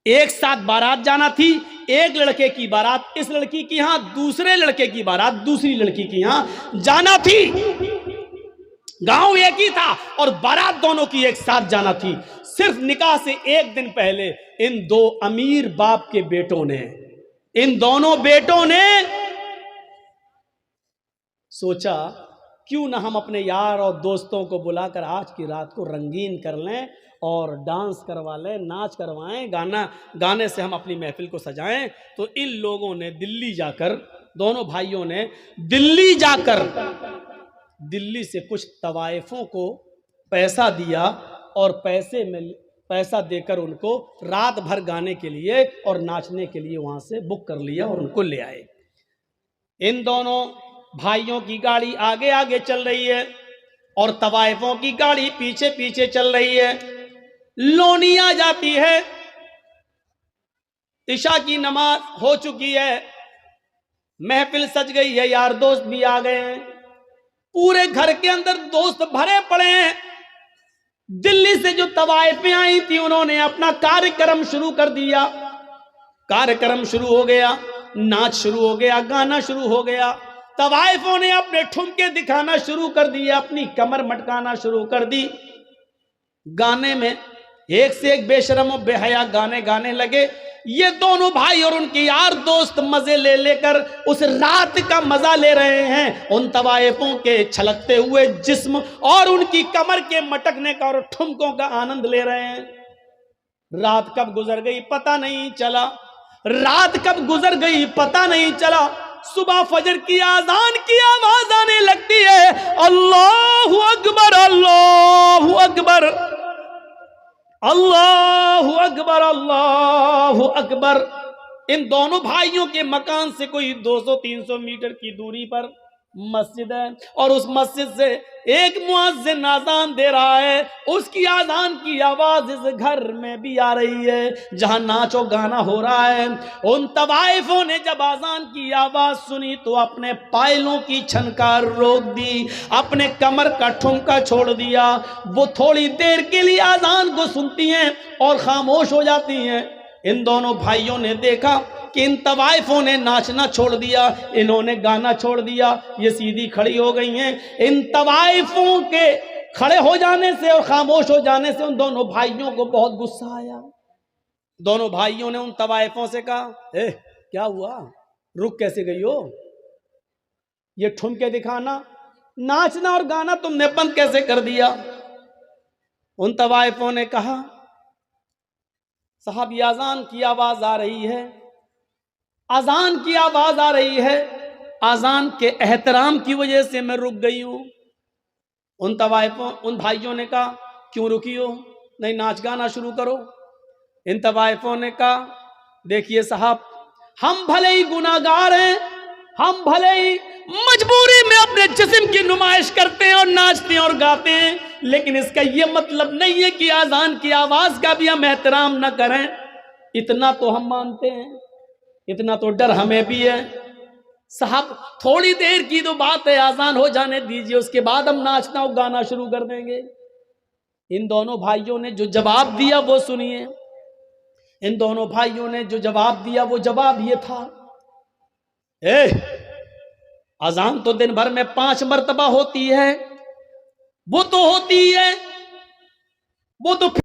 ایک ساتھ بارات جانا تھی, ایک لڑکے کی بارات اس لڑکی کی یہاں, دوسرے لڑکے کی بارات دوسری لڑکی کی یہاں جانا تھی. گاؤں ایک ہی تھا اور بارات دونوں کی ایک ساتھ جانا تھی. صرف نکاح سے 1 دن پہلے ان 2 امیر باپ کے بیٹوں نے, ان دونوں بیٹوں نے سوچا کیوں نہ ہم اپنے یار اور دوستوں کو بلا کر آج کی رات کو رنگین کر لیں اور ڈانس کروا لیں, ناچ کروائیں, گانے سے ہم اپنی محفل کو سجائیں. تو ان لوگوں نے دلی جا کر, دونوں بھائیوں نے دلی جا کر دلی سے کچھ طوائفوں کو پیسہ دیا اور پیسہ دے کر ان کو رات بھر گانے کے لیے اور ناچنے کے لیے وہاں سے بک کر لیا اور ان کو لے آئے. ان دونوں بھائیوں کی گاڑی آگے آگے چل رہی ہے اور طوائفوں کی گاڑی پیچھے پیچھے چل رہی ہے. لونی آ جاتی ہے, عشاء کی نماز ہو چکی ہے, محفل سج گئی ہے, یار دوست بھی آ گئے ہیں, پورے گھر کے اندر دوست بھرے پڑے ہیں. دلی سے جو طوائفیں آئی تھی انہوں نے اپنا کارکرم شروع کر دیا. کارکرم شروع ہو گیا, ناچ شروع ہو گیا, گانا شروع ہو گیا. طوائفوں نے اپنے ٹھمکے دکھانا شروع کر دیا, اپنی کمر مٹکانا شروع کر دی. گانے میں ایک سے ایک بے شرم و بے حیا گانے گانے لگے. یہ دونوں بھائی اور ان کے یار دوست مزے لے لے کر اس رات کا مزہ لے رہے ہیں, ان طوائفوں کے چھلکتے ہوئے جسم اور ان کی کمر کے مٹکنے کا اور ٹھمکوں کا آنند لے رہے ہیں. رات کب گزر گئی پتہ نہیں چلا, رات کب گزر گئی پتہ نہیں چلا. صبح فجر کی آذان کی آواز آنے لگتی ہے, اللہ اکبر اللہ اکبر اللہ اکبر اللہ اکبر. ان دونوں بھائیوں کے مکان سے کوئی 200-300 میٹر کی دوری پر مسجد ہے اور اس مسجد سے ایک مؤذن اذان دے رہا ہے. اس کی اذان کی آواز اس گھر میں بھی آ رہی ہے جہاں ناچ و گانا ہو رہا ہے. ان طوائفوں نے جب اذان کی آواز سنی تو اپنے پائلوں کی چھنکار روک دی, اپنے کمر کا ٹھمکا چھوڑ دیا. وہ تھوڑی دیر کے لیے اذان کو سنتی ہیں اور خاموش ہو جاتی ہیں. ان دونوں بھائیوں نے دیکھا کہ ان طوائفوں نے ناچنا چھوڑ دیا، انہوں نے گانا چھوڑ دیا، یہ سیدھی کھڑی ہو گئی ہیں۔ ان طوائفوں کے کھڑے ہو جانے سے اور خاموش ہو جانے سے ان دونوں بھائیوں کو بہت غصہ آیا۔ دونوں بھائیوں نے ان طوائفوں سے کہا، اے کیا ہوا، رک کیسے گئی ہو؟ یہ ٹھمکے دکھانا، ناچنا اور گانا تم نے بند کیسے کر دیا؟ ان طوائفوں نے کہا، صاحب یہ اذان کی آواز آ رہی ہے، اذان کی آواز آ رہی ہے، اذان کے احترام کی وجہ سے میں رک گئی ہوں۔ ان بھائیوں نے کہا، کیوں رکی ہو؟ نہیں ناچ گانا شروع کرو۔ ان طوائفوں نے کہا، دیکھیے صاحب، ہم بھلے ہی گناہگار ہیں، ہم بھلے ہی مجبوری میں اپنے جسم کی نمائش کرتے ہیں اور ناچتے ہیں اور گاتے ہیں، لیکن اس کا یہ مطلب نہیں ہے کہ اذان کی آواز کا بھی ہم احترام نہ کریں۔ اتنا تو ہم مانتے ہیں، اتنا تو ڈر ہمیں بھی ہے۔ صاحب تھوڑی دیر کی تو بات ہے، اذان ہو جانے دیجئے، اس کے بعد ہم ناچنا اور گانا شروع کر دیں گے۔ ان دونوں بھائیوں نے جو جواب دیا وہ سنیے۔ ان دونوں بھائیوں نے جو جواب دیا وہ جواب یہ تھا، اذان تو دن بھر میں 5 مرتبہ ہوتی ہے، وہ تو ہوتی ہے، وہ تو